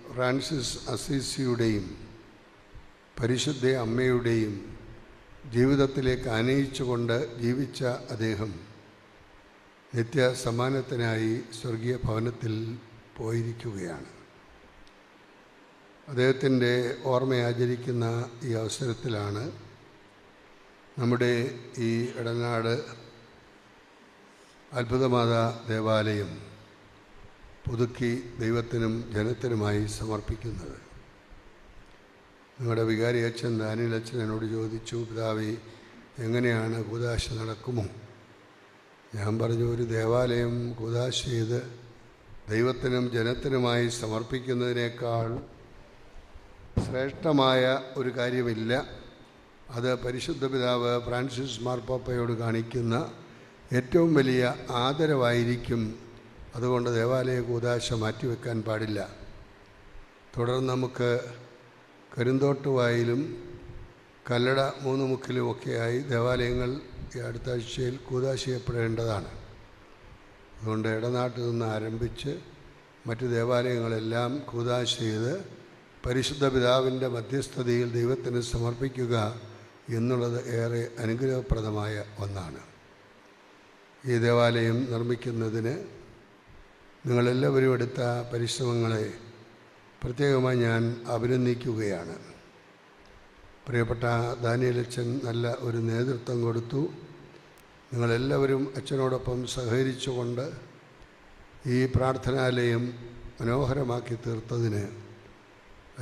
ഫ്രാൻസിസ് അസീസിയുടെയും പരിശുദ്ധ അമ്മയുടെയും ജീവിതത്തിലേക്ക് ആനയിച്ചുകൊണ്ട് ജീവിച്ച അദ്ദേഹം നിത്യസമ്മാനത്തിനായി സ്വർഗീയ ഭവനത്തിൽ പോയിരിക്കുകയാണ്. അദ്ദേഹത്തിൻ്റെ ഓർമ്മയാചരിക്കുന്ന ഈ അവസരത്തിലാണ് നമ്മുടെ ഈ ഇടനാട് അത്ഭുതമാതാ ദേവാലയം പുതുക്കി ദൈവത്തിനും ജനത്തിനുമായി സമർപ്പിക്കുന്നത്. നിങ്ങളുടെ വികാരി അച്ഛൻ ദാനിയേൽ അച്ഛൻ എന്നോട് ചോദിച്ചു, പിതാവേ എങ്ങനെയാണ് കൂദാശ നടക്കുമോ? ഞാൻ പറഞ്ഞു, ഒരു ദേവാലയം കൂദാശ ചെയ്ത് ദൈവത്തിനും ജനത്തിനുമായി സമർപ്പിക്കുന്നതിനേക്കാൾ ശ്രേഷ്ഠമായ ഒരു കാര്യമില്ല. അത് പരിശുദ്ധ പിതാവ് ഫ്രാൻസിസ് മാർപ്പാപ്പയോട് കാണിക്കുന്ന ഏറ്റവും വലിയ ആദരവായിരിക്കും. അതുകൊണ്ട് ദേവാലയ കൂദാശ മാറ്റിവെക്കാൻ പാടില്ല. തുടർന്ന് നമുക്ക് കരിന്തോട്ടുവായിലും കല്ലട മൂന്നുമുക്കിലുമൊക്കെയായി ദേവാലയങ്ങൾ ഈ അടുത്ത ആഴ്ചയിൽ കൂദാശ ചെയ്യപ്പെടേണ്ടതാണ്. അതുകൊണ്ട് ഇടനാട്ടിൽ നിന്ന് ആരംഭിച്ച് മറ്റ് ദേവാലയങ്ങളെല്ലാം കൂദാശ ചെയ്ത് പരിശുദ്ധ പിതാവിൻ്റെ മധ്യസ്ഥതയിൽ ദൈവത്തിന് സമർപ്പിക്കുക എന്നുള്ളത് ഏറെ അനുഗ്രഹപ്രദമായ ഒന്നാണ്. ഈ ദേവാലയം നിർമ്മിക്കുന്നതിന് നിങ്ങളെല്ലാവരും എടുത്ത പരിശ്രമങ്ങളെ പ്രത്യേകമായി ഞാൻ അഭിനന്ദിക്കുകയാണ്. പ്രിയപ്പെട്ട ദാനിയേലച്ചൻ നല്ല ഒരു നേതൃത്വം കൊടുത്തു. നിങ്ങളെല്ലാവരും അച്ഛനോടൊപ്പം സഹകരിച്ചുകൊണ്ട് ഈ പ്രാർത്ഥനാലയം മനോഹരമാക്കി തീർത്തതിന്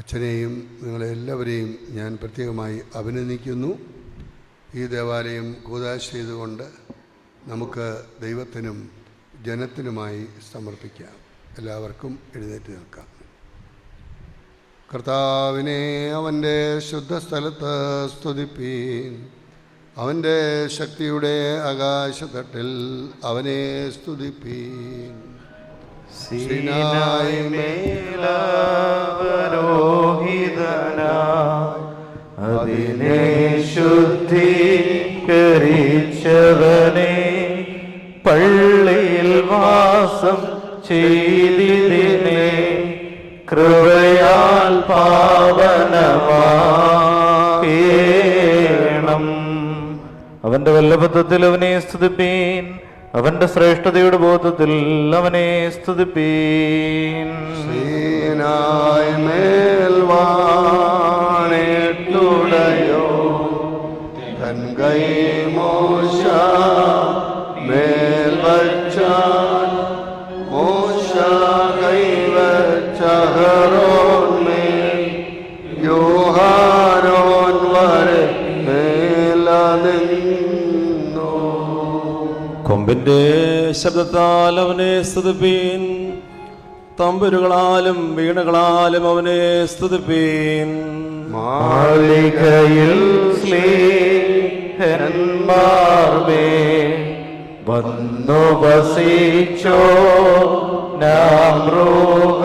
അച്ഛനെയും നിങ്ങളെല്ലാവരെയും ഞാൻ പ്രത്യേകമായി അഭിനന്ദിക്കുന്നു. ഈ ദേവാലയം കൂദാശ ചെയ്തുകൊണ്ട് നമുക്ക് ദൈവത്തിനും ജനത്തിനുമായി സമർപ്പിക്കാം. എല്ലാവർക്കും എഴുന്നേറ്റ് നിൽക്കാം. കർത്താവിനെ അവൻ്റെ ശുദ്ധസ്ഥലത്ത് സ്തുതിപ്പീൻ. അവൻ്റെ ശക്തിയുടെ ആകാശത്തട്ടിൽ അവനെ സ്തുതിപ്പീൻ. സീനായി മേലാവരോഹിതനായി അതിനെ ശുദ്ധീകരിച്ചവനെ പള്ളിയിൽ വാസം ചെയ്തിനെ കൃപയാൽ പാവനമാക്കേണം. അവന്റെ വല്ലഭത്വത്തിൽ അവനെ സ്തുതിപ്പീൻ. അവന്റെ ശ്രേഷ്ഠതയുടെ ബോധത്തിൽ അവനെ സ്തുതിപ്പീൻ. സീനായി മേൽവാണിട്ടുടയോ തൻ കൈ മോശ മേൽ വച്ചാൻ മോശ കൈവച്ചഹറോൻ മേൽ യോഹാരോൻ വരെ മേലനിന്നു. കൊമ്പിന്റെ ശബ്ദത്താൽ അവനെ സ്തുതിപ്പീൻ. തമ്പുരുകളാലും വീണകളാലും അവനെ സ്തുതിപ്പീൻ. മാളികയിൽ സ്ലീഹന്മാർമേ വന്നു വസിച്ചോ നാമൃഹ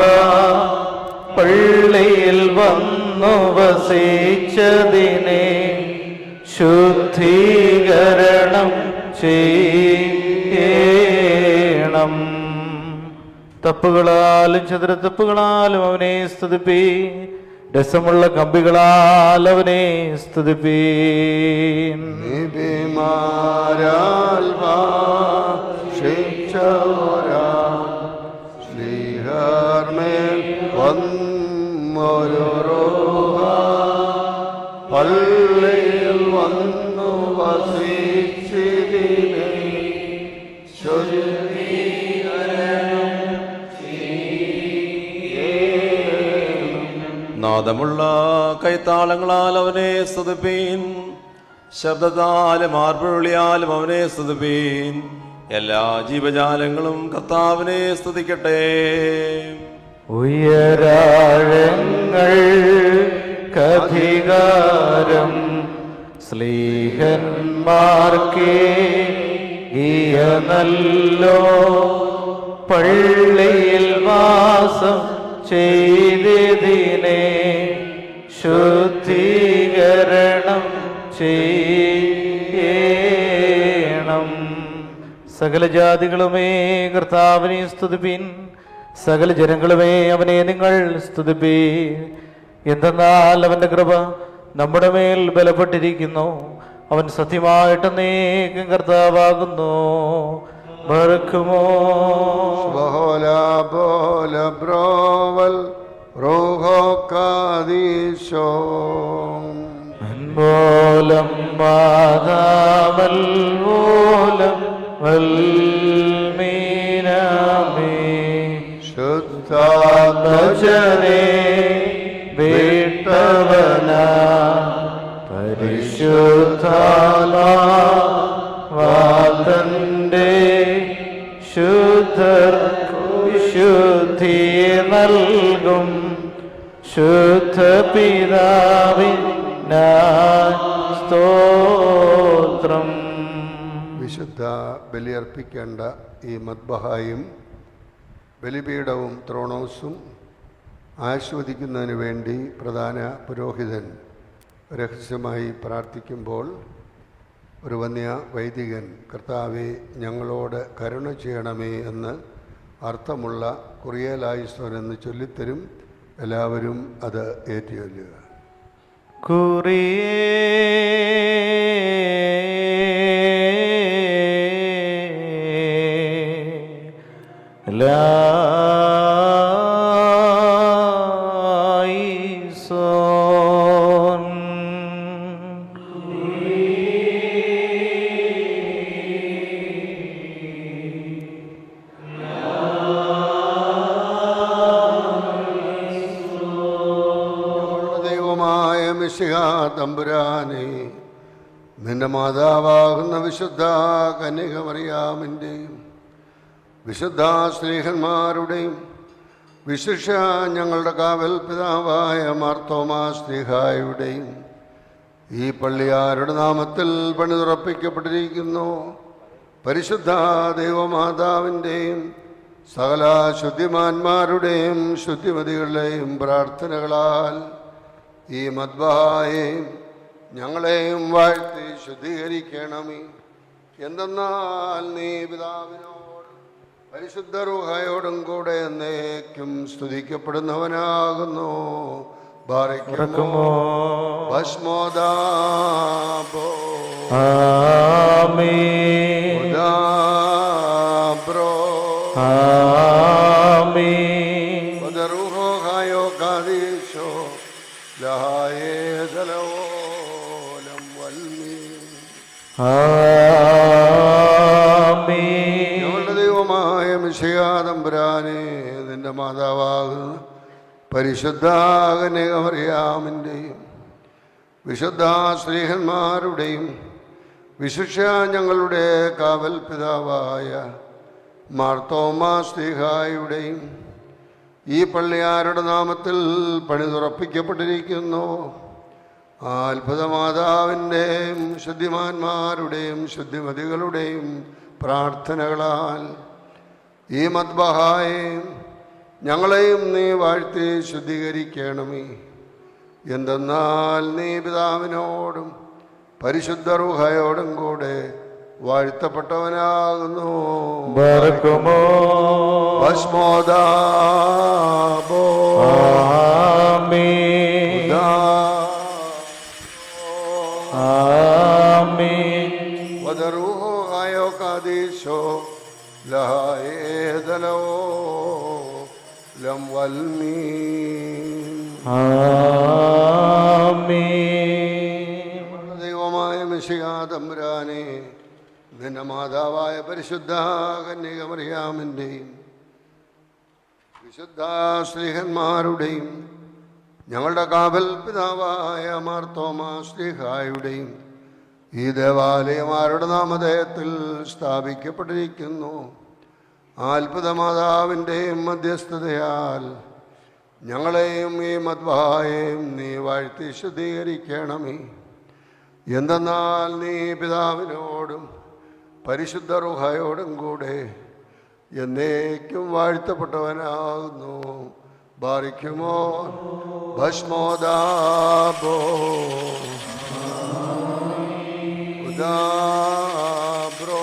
പള്ളിയിൽ വന്നു വസിച്ചതിനെ ശുദ്ധീകരണം ചെയ്യണം. തപ്പുകളാലും ചതുരത്തപ്പുകളാലും അവനെ സ്തുതിപ്പീ. രസമുള്ള കമ്പികളാൽ അവനെ സ്തുതിപ്പീൻ. നീതിമാരാൽ ഭാഷിച്ചോരാ ശ്രീഹർമേൽ വന്നൊരു റൂഹ പള്ളിയിൽ വന്നു വസിച്ചിതിനെ നാദമുള്ള കൈത്താളങ്ങളാൽ അവനെ സ്തുതിപ്പീൻ. ശബ്ദത്താലും ആർപ്പുവിളിയാലും അവനെ സ്തുതിപ്പീൻ. എല്ലാ ജീവജാലങ്ങളും കർത്താവിനെ സ്തുതിക്കട്ടെ. ഉയരാഴങ്ങൾക്കധികാരം സ്ലീഹന്മാർക്കേ നല്ലോ പള്ളിയിൽ വാസം ചെയ്തതിനെ ശുദ്ധീകരണം ചെയ്യണം. സകല ജാതികളുമേ കർത്താവിനെ സ്തുതിപ്പിൻ. സകല ജനങ്ങളുമേ അവനെ നിങ്ങൾ സ്തുതിപ്പീൻ. എന്തെന്നാൽ അവന്റെ കൃപ നമ്മുടെ മേൽ ബലപ്പെട്ടിരിക്കുന്നു. അവൻ സത്യമായിട്ട് നീക്കം കർത്താവാകുന്നു. ബർക്കുമോ ബഹോല ബോല ബ്രോവൽ റോഹോ കാദീശോ മൂലം മാതാവൽ മൂലം വൽമീനാമേ ശുദ്ധാത്മജനെ വീട്ടവന പരിശുദ്ധാത്മാവാതന്റെ ശുദ്ധർക്കു വിശുദ്ധി നൽകും. ശുദ്ധ പിതാവിനായി സ്തോത്രം. വിശുദ്ധ ബലിയർപ്പിക്കേണ്ട ഈ മദ്ബഹായും ബലിപീഠവും ത്രോണോസും ആസ്വദിക്കുന്നതിന് വേണ്ടി പ്രധാന പുരോഹിതൻ രഹസ്യമായി പ്രാർത്ഥിക്കുമ്പോൾ ഒരു വന്യ വൈദികൻ കർത്താവെ ഞങ്ങളോട് കരുണ ചെയ്യണമേ എന്ന് അർത്ഥമുള്ള കുറിയലായിസ്വൻ എന്ന് ചൊല്ലിത്തരും. എല്ലാവരും അത് ഏറ്റുചൊല്ലുക. കുറിയേ മിശിഹാ തമ്പുരാനെ, നിന്റെ മാതാവാകുന്ന വിശുദ്ധ കന്യക മറിയാമിൻ്റെയും വിശുദ്ധ സ്ലീഹന്മാരുടെയും വിശിഷ്യ ഞങ്ങളുടെ കാവൽ പിതാവായ മാർത്തോമാ സ്ലീഹായുടെയും ഈ പള്ളിയാരുടെ നാമത്തിൽ പണിതുറപ്പിക്കപ്പെട്ടിരിക്കുന്നു പരിശുദ്ധ ദൈവമാതാവിൻ്റെയും സകല ശുദ്ധിമാന്മാരുടെയും ശുദ്ധിമതികളുടെയും പ്രാർത്ഥനകളാൽ ഈ മദ്ബഹായെയും ഞങ്ങളെയും വാഴ്ത്തി ശുദ്ധീകരിക്കണമേ. എന്തെന്നാൽ നീ പിതാവിനോട് പരിശുദ്ധ റൂഹായോടും കൂടെ എന്നേക്കും സ്തുതിക്കപ്പെടുന്നവനാകുന്നു. ബാരക്കുമോ ഭസ്മോദാബോ ആമീൻ ഉദാബ്രോ ആമീൻ ഉദറുഹായോ കാദീശോ ലഹായേദലോലം വൽമീ. ആമീൻ. ഞങ്ങളുടെ ദൈവമായ മിശിഹാ തമ്പുരാനെ, നിന്റെ മാതാവാകുന്ന പരിശുദ്ധ കന്യക മറിയാമിൻ്റെയും വിശുദ്ധ സ്ലീഹന്മാരുടെയും വിശിഷ്യ ഞങ്ങളുടെ കാവൽ പിതാവായ മാർത്തോമാ സ്ലീഹായുടെയും ഈ പള്ളിയാരുടെ നാമത്തിൽ പണിതുറപ്പിക്കപ്പെട്ടിരിക്കുന്നു അത്ഭുതമാതാവിൻ്റെയും ശുദ്ധിമാന്മാരുടെയും ശുദ്ധിമതികളുടെയും പ്രാർത്ഥനകളാൽ ഈ മദ്ബഹായെയും ഞങ്ങളെയും നീ വാഴ്ത്തി ശുദ്ധീകരിക്കണമേ. എന്തെന്നാൽ നീ പിതാവിനോടും പരിശുദ്ധ റൂഹായോടും കൂടെ വാഴ്ത്തപ്പെട്ടവനാകുന്നു. ബർക്കുമോ ഭസ്മോദാബോ ആമീൻ ആമീൻ വദറൂഹായോ കാദീശോ ലഹായേദലോലം വൽമീൻ. ആമീൻ. ദൈവമായ മിശിഹാ തമ്പുരാനെ, നിന്റെ മാതാവായ പരിശുദ്ധ കന്യക മറിയാമിൻ്റെയും വിശുദ്ധ സ്ലീഹന്മാരുടെയും ഞങ്ങളുടെ കാവൽ പിതാവായ മാർത്തോമാ സ്ലീഹായുടെയും ഈ ദേവാലയമാരുടെ നാമധേയത്തിൽ സ്ഥാപിക്കപ്പെട്ടിരിക്കുന്നു അത്ഭുതമാതാവിൻ്റെയും മധ്യസ്ഥതയാൽ ഞങ്ങളെയും ഈ മദ്ബഹായെയും നീ വാഴ്ത്തി ശുദ്ധീകരിക്കണമേ. എന്തെന്നാൽ നീ പിതാവിനോടും പരിശുദ്ധ റൂഹായോടും കൂടെ എന്നേക്കും വാഴ്ത്തപ്പെട്ടവനാകുന്നു. ബാരിക്കുമോ ഭസ്മോദാബോ ഉദാബ്രോ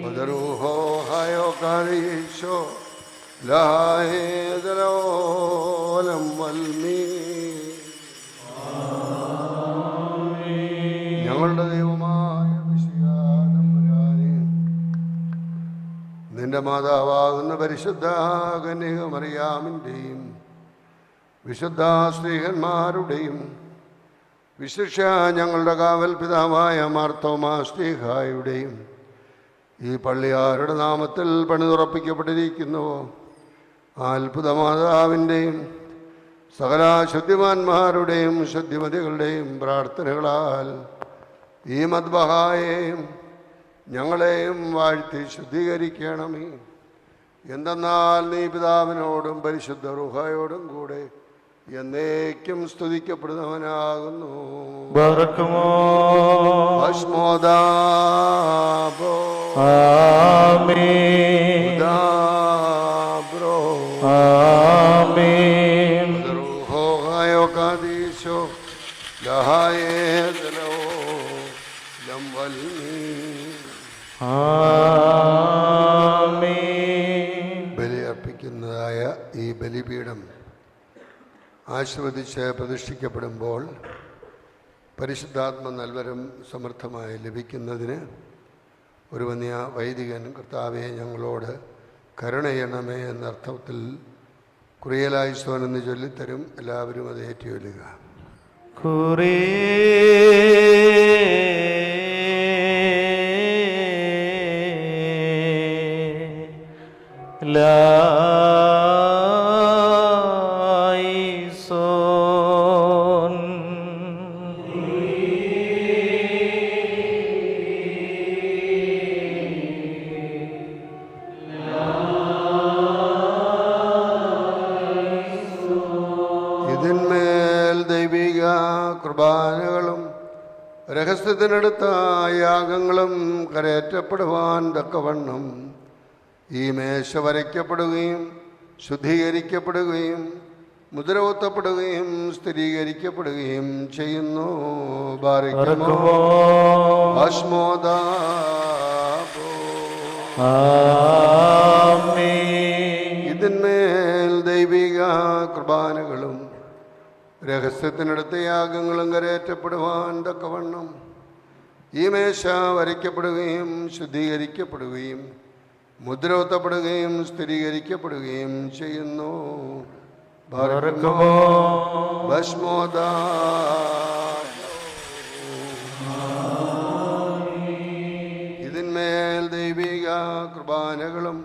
വദറൂഹോ ഹയോ കാരീശോ ലഹായേദലോലം വൽമീ. ഞങ്ങളുടെ ദൈവമായ മിശിഹാ തമ്പുരാനെ, നിന്റെ മാതാവാകുന്ന പരിശുദ്ധ കന്യക മറിയാമിൻ്റെയും വിശുദ്ധ സ്ലീഹന്മാരുടെയും വിശിഷ്യ ഞങ്ങളുടെ കാവൽ പിതാവായ മാർത്തോമാ സ്ലീഹായുടെയും ഈ പള്ളിയാരുടെ നാമത്തിൽ പണിതുറപ്പിക്കപ്പെട്ടിരിക്കുന്നുവോ അത്ഭുതമാതാവിൻ്റെയും സകല ശുദ്ധിമാന്മാരുടെയും ശുദ്ധിമതികളുടെയും പ്രാർത്ഥനകളാൽ ഈ മദ്ബഹായെയും ഞങ്ങളെയും വാഴ്ത്തി ശുദ്ധീകരിക്കണമേ. എന്തെന്നാൽ നീ പിതാവിനോടും പരിശുദ്ധ റൂഹായോടും കൂടെ എന്നേക്കും സ്തുതിക്കപ്പെടുന്നവനാകുന്നു. ബർക്കുമോ ഭസ്മോദാബോ ആമീൻ ഉദാബ്രോ ആമീൻ റൂഹോഹായോ കാദീശോ ലഹായേദലോലം വൽമീൻ. ആമീൻ. ബലിയർപ്പിക്കുന്നതായ ഈ ബലിപീഠം ആശീർവദിച്ച് പ്രതിഷ്ഠിക്കപ്പെടുമ്പോൾ പരിശുദ്ധാത്മ നൽവരം സമൃദ്ധമായി ലഭിക്കുന്നതിന് ഒരു വന്യ വൈദികൻ കർത്താവെ ഞങ്ങളോട് കരുണയണമേ എന്നർത്ഥത്തിൽ കുറിയലായിസോൻ എന്ന് ചൊല്ലിത്തരും. എല്ലാവരും അത് ഏറ്റുചൊല്ലുക. ലായിസോൻ കുർബാനകളും രഹസ്യത്തിനടുത്ത യാഗങ്ങളും കരയേറ്റപ്പെടുവാൻ തക്കവണ്ണം ഈ മേശ വരയ്ക്കപ്പെടുകയും ശുദ്ധീകരിക്കപ്പെടുകയും മുദ്രകുത്തപ്പെടുകയും സ്ഥിരീകരിക്കപ്പെടുകയും ചെയ്യുന്നു. ഇതിന്മേൽ ദൈവിക കുർബാനകളും രഹസ്യത്തിനടുത്ത യാഗങ്ങളും കരയേറ്റപ്പെടുവാൻ തക്കവണ്ണം ഈ മേശ വരയ്ക്കപ്പെടുകയും ശുദ്ധീകരിക്കപ്പെടുകയും മുദ്രകുത്തപ്പെടുകയും സ്ഥിരീകരിക്കപ്പെടുകയും ചെയ്യുന്നു. ഇതിന്മേൽ ദൈവിക കുർബാനകളും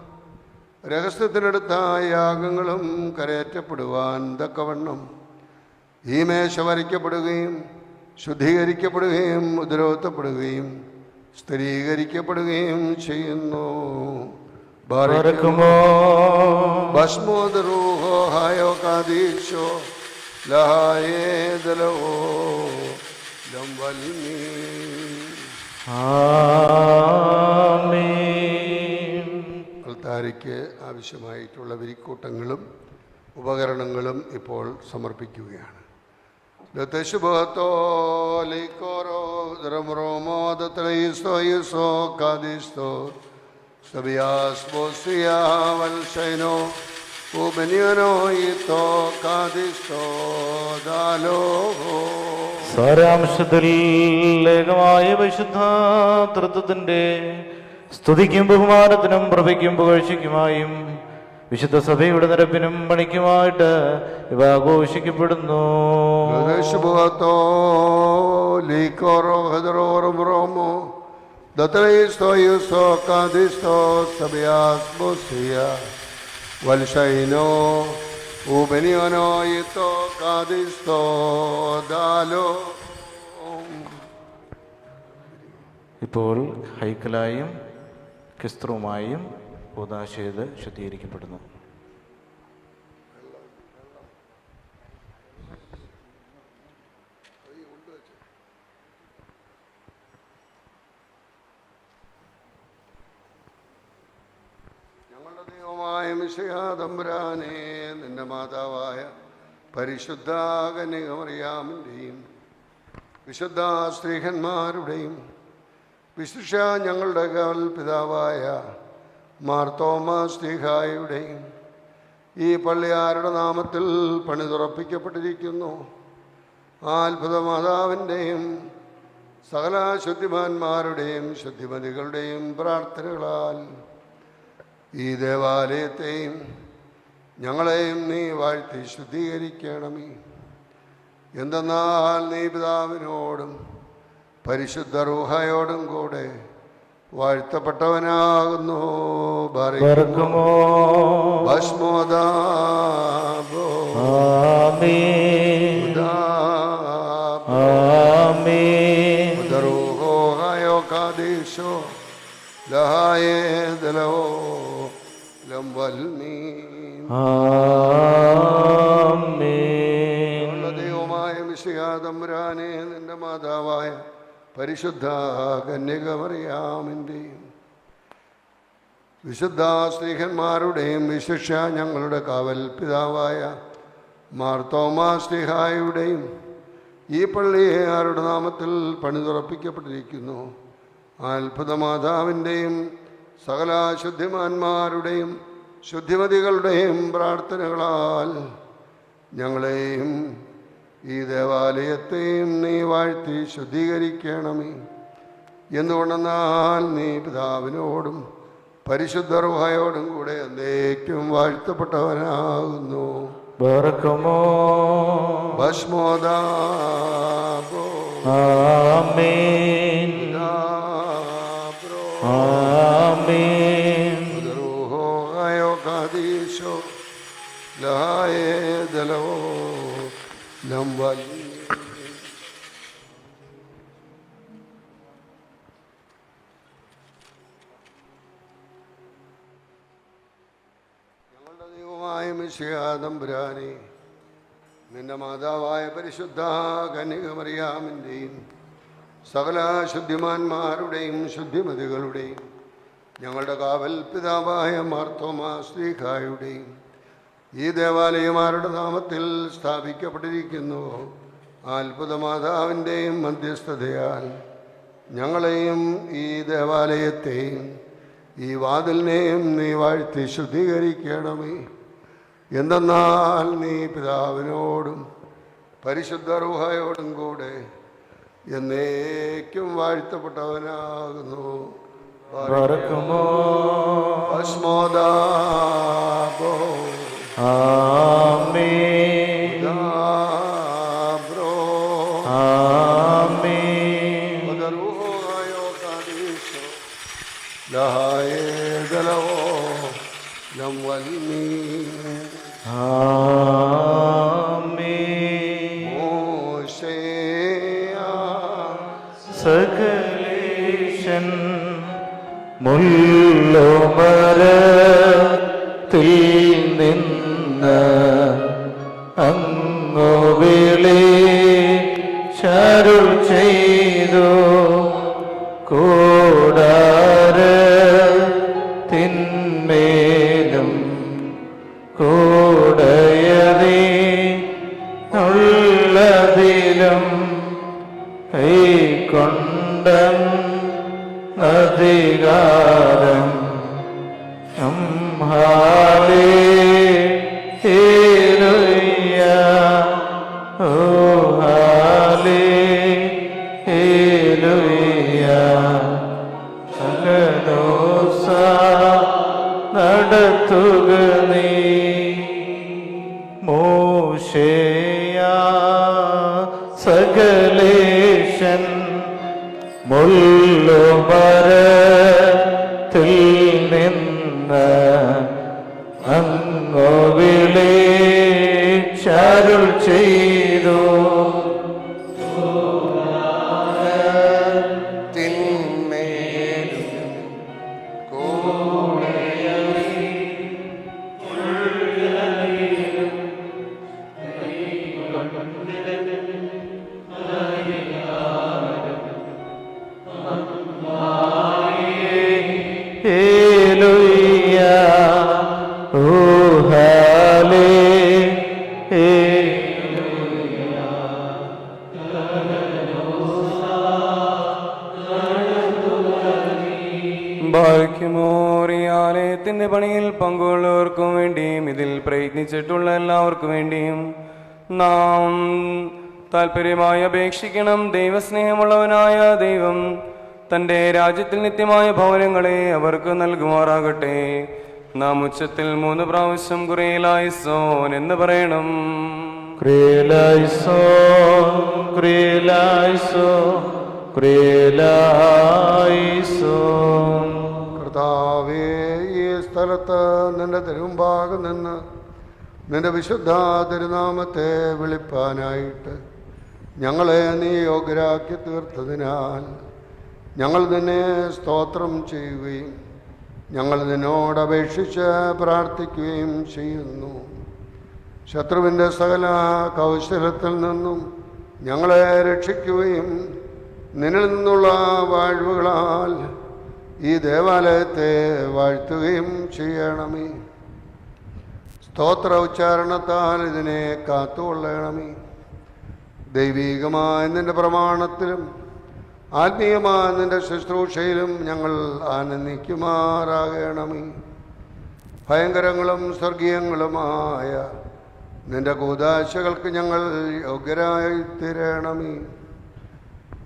രഹസ്യത്തിനടുത്ത യാഗങ്ങളും കരയേറ്റപ്പെടുവാൻ തക്കവണ്ണം ഈ മേശ വരയ്ക്കപ്പെടുകയും ശുദ്ധീകരിക്കപ്പെടുകയും മുദ്രകുത്തപ്പെടുകയും സ്ഥിരീകരിക്കപ്പെടുകയും ചെയ്യുന്നു. അൾത്താരയ്ക്ക് ആവശ്യമായിട്ടുള്ള വിരിക്കൂട്ടങ്ങളും ഉപകരണങ്ങളും ഇപ്പോൾ സമർപ്പിക്കുകയാണ്. സാരാംശത്തിൽ ഏകമായ വിശുദ്ധ തൃത്വത്തിന്റെ സ്തുതിക്കും ബഹുമാനത്തിനും പ്രഭയ്ക്കും പുകഴ്ചയ്ക്കുമായും വിശുദ്ധ സഭയുടെ നിരപ്പിനും പണിക്കുമായിട്ട് ഇവ ആഘോഷിക്കപ്പെടുന്നു. ഇപ്പോൾ ഹൈക്കലായും ക്രിസ്തുവുമായും കൂദാശയത് ശുദ്ധീകരിക്കപ്പെടുന്നു. ഞങ്ങളുടെ ദൈവമായ മിശിഹാ തമ്പുരാനേ, നിന്റെ മാതാവായ പരിശുദ്ധ കന്യകമറിയാമിൻ്റെയും വിശുദ്ധ സ്ത്രീഹന്മാരുടെയും വിശിഷ്യ ഞങ്ങളുടെ പിതാവായ മാർത്തോമാ ശ്ലീഹായുടെയും ഈ പള്ളി ആരുടെ നാമത്തിൽ പണിതുറപ്പിക്കപ്പെട്ടിരിക്കുന്നു. ആ അത്ഭുത മാതാവിൻ്റെയും സകല ശുദ്ധിമാന്മാരുടെയും ശുദ്ധിമതികളുടെയും പ്രാർത്ഥനകളാൽ ഈ ദേവാലയത്തെയും ഞങ്ങളെയും നീ വാഴ്ത്തി ശുദ്ധീകരിക്കണമേ. എന്തെന്നാൽ നീ പിതാവിനോടും പരിശുദ്ധ റൂഹായോടും കൂടെ വാഴ്ത്തപ്പെട്ടവനാകുന്നു. ദൈവമായ മിശിഹാ തമ്പുരാനേ, നിന്റെ മാതാവായ പരിശുദ്ധ കന്യകമറിയാമിൻ്റെയും വിശുദ്ധ സ്ത്രീഹന്മാരുടെയും വിശിഷ്യ ഞങ്ങളുടെ കാവൽ പിതാവായ മാർത്തോമാ ശ്ലീഹായുടെയും ഈ പള്ളിയെ ആരുടെ നാമത്തിൽ പണിതുറപ്പിക്കപ്പെട്ടിരിക്കുന്നു. അത്ഭുത മാതാവിൻ്റെയും സകല ശുദ്ധിമാന്മാരുടെയും ശുദ്ധിമതികളുടെയും പ്രാർത്ഥനകളാൽ ഞങ്ങളെയും ഈ ദേവാലയത്തെയും നീ വാഴ്ത്തി ശുദ്ധീകരിക്കണമേ. എന്തുകൊണ്ടെന്നാൽ നീ പിതാവിനോടും പരിശുദ്ധ റൂഹായോടും കൂടെ എന്നേക്കും വാഴ്ത്തപ്പെട്ടവനാകുന്നു. ഞങ്ങളുടെ ദൈവമായ മിശിഹാ തമ്പുരാനേ, നിന്റെ മാതാവായ പരിശുദ്ധ കന്യകമറിയാമിൻ്റെയും സകല ശുദ്ധിമാന്മാരുടെയും ശുദ്ധിമതികളുടെയും ഞങ്ങളുടെ കാവൽ പിതാവായ മാർത്തോമാ ശ്ലീഹായുടെയും ഈ ദേവാലയമാരുടെ നാമത്തിൽ സ്ഥാപിക്കപ്പെട്ടിരിക്കുന്നുവോ അത്ഭുത മാതാവിൻ്റെയും മധ്യസ്ഥതയാൽ ഞങ്ങളെയും ഈ ദേവാലയത്തെയും ഈ വാതിലിനെയും നീ വാഴ്ത്തി ശുദ്ധീകരിക്കണമേ. എന്തെന്നാൽ നീ പിതാവിനോടും പരിശുദ്ധ റൂഹായോടും കൂടെ എന്നേക്കും വാഴ്ത്തപ്പെട്ടവനാകുന്നു. സകലേശൻ മുള്ളുമരത്തിൽ നിന്ന് അങ്ങു വിളിച്ചരുൾ ചെയ്തു കൂടാരത്തിന്മേലും കൂടയതിനുള്ളതിലും കൈക്കൊണ്ടൻ അധികാരം ഹല്ലേലൂയ ഓ ഹല്ലേലൂയ സകലോസ നടത്തുക നീ മോശേയാ സകലേശൻ മുള്ളുമരത്തിൽ നിന്ന് അങ്ങു വിളിച്ചരുൾ ചെയ്തു ആലയത്തിന്റെ പണിയിൽ പങ്കുള്ളവർക്കും വേണ്ടിയും ഇതിൽ പ്രയത്നിച്ചിട്ടുള്ള എല്ലാവർക്കും വേണ്ടിയും നാം താല്പര്യമായി അപേക്ഷിക്കണം. ദൈവസ്നേഹമുള്ളവനായ ദൈവം തന്റെ രാജ്യത്തിൽ നിത്യമായ ഭവനങ്ങളെ അവർക്ക് നൽകുമാറാകട്ടെ. നാം ഉച്ചത്തിൽ 3 പ്രാവശ്യം ഖുറേലായിസോൻ എന്ന് പറയണം. ഖുറേലായിസോൻ ഖുറേലായിസോൻ ഖുറേലായിസോൻ. കർത്താവേ, ഈ സ്ഥലത്ത് നിന്റെ തിരുമുമ്പാകെ നിന്ന് നിന്റെ വിശുദ്ധ തിരുനാമത്തെ വിളിപ്പാനായിട്ട് ഞങ്ങളെ നീ യോഗ്യരാക്കി തീർത്തതിനാൽ ഞങ്ങൾ നിന്നെ സ്തോത്രം ചെയ്യുകയും ഞങ്ങൾ നിന്നോട് അപേക്ഷിച്ച് പ്രാർത്ഥിക്കുകയും ചെയ്യുന്നു. ശത്രുവിൻ്റെ സകല കൗശലത്തിൽ നിന്നും ഞങ്ങളെ രക്ഷിക്കുകയും നിന്നിൽ നിന്നുള്ള വാഴ്വുകളാൽ ഈ ദേവാലയത്തെ വാഴ്ത്തുകയും ചെയ്യണമേ. സ്തോത്ര ഉച്ചാരണത്താൽ ഇതിനെ കാത്തുകൊള്ളണമേ. ദൈവീകമായ നിന്റെ പ്രമാണത്തിലും ആത്മീയമായ നിന്റെ ശുശ്രൂഷയിലും ഞങ്ങൾ ആനന്ദിക്കുമാറാകണമേ. ഭയങ്കരങ്ങളും സ്വർഗീയങ്ങളുമായ നിന്റെ കൂദാശകൾക്ക് ഞങ്ങൾ യോഗ്യരായി തീരണമേ.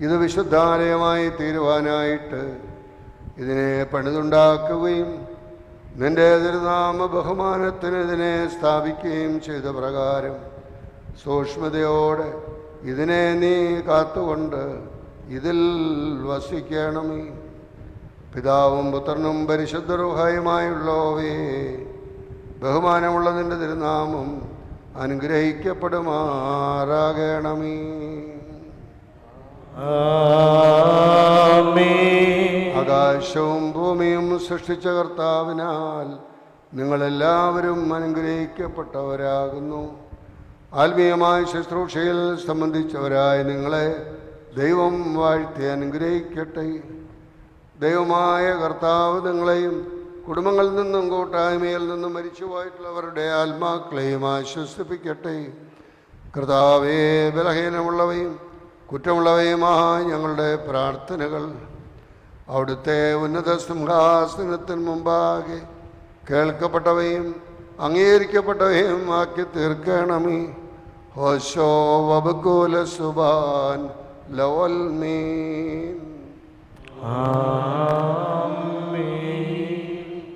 ഇത് വിശുദ്ധാലയമായി തീരുവാനായിട്ട് ഇതിനെ പണിതുണ്ടാക്കുകയും നിന്റെ തിരുനാമ ബഹുമാനത്തിന് ഇതിനെ സ്ഥാപിക്കുകയും ചെയ്ത പ്രകാരം സൂക്ഷ്മതയോടെ ഇതിനെ നീ കാത്തുകൊണ്ട് ഇതിൽ വസിക്കണമേ. പിതാവും പുത്രനും പരിശുദ്ധ റൂഹായുമായുള്ളവേ, ബഹുമാനമുള്ള നിന്റെ തിരുനാമം അനുഗ്രഹിക്കപ്പെടുമാറാകണമേ. ആകാശവും ഭൂമിയും സൃഷ്ടിച്ച കർത്താവിനാൽ നിങ്ങളെല്ലാവരും അനുഗ്രഹിക്കപ്പെട്ടവരാകുന്നു. ആത്മീയമായ ശുശ്രൂഷയിൽ സംബന്ധിച്ചവരായ നിങ്ങളെ ദൈവം വാഴ്ത്തി അനുഗ്രഹിക്കട്ടെ. ദൈവമായ കർത്താവ് നിങ്ങളെയും കുടുംബങ്ങളിൽ നിന്നും കൂട്ടായ്മയിൽ നിന്നും മരിച്ചുപോയിട്ടുള്ളവരുടെ ആത്മാക്കളെയും ആശ്വസിപ്പിക്കട്ടെ. കർത്താവേ, ബലഹീനമുള്ളവയും കുറ്റമുള്ളവയുമായ ഞങ്ങളുടെ പ്രാർത്ഥനകൾ അവിടുത്തെ ഉന്നത സിംഹാസനത്തിന് മുമ്പാകെ കേൾക്കപ്പെട്ടവയും അംഗീകരിക്കപ്പെട്ടവയും ആക്കി തീർക്കണമേ. ഹോശോ വബുകൂല സുബാൻ ലവൽ മീൻ.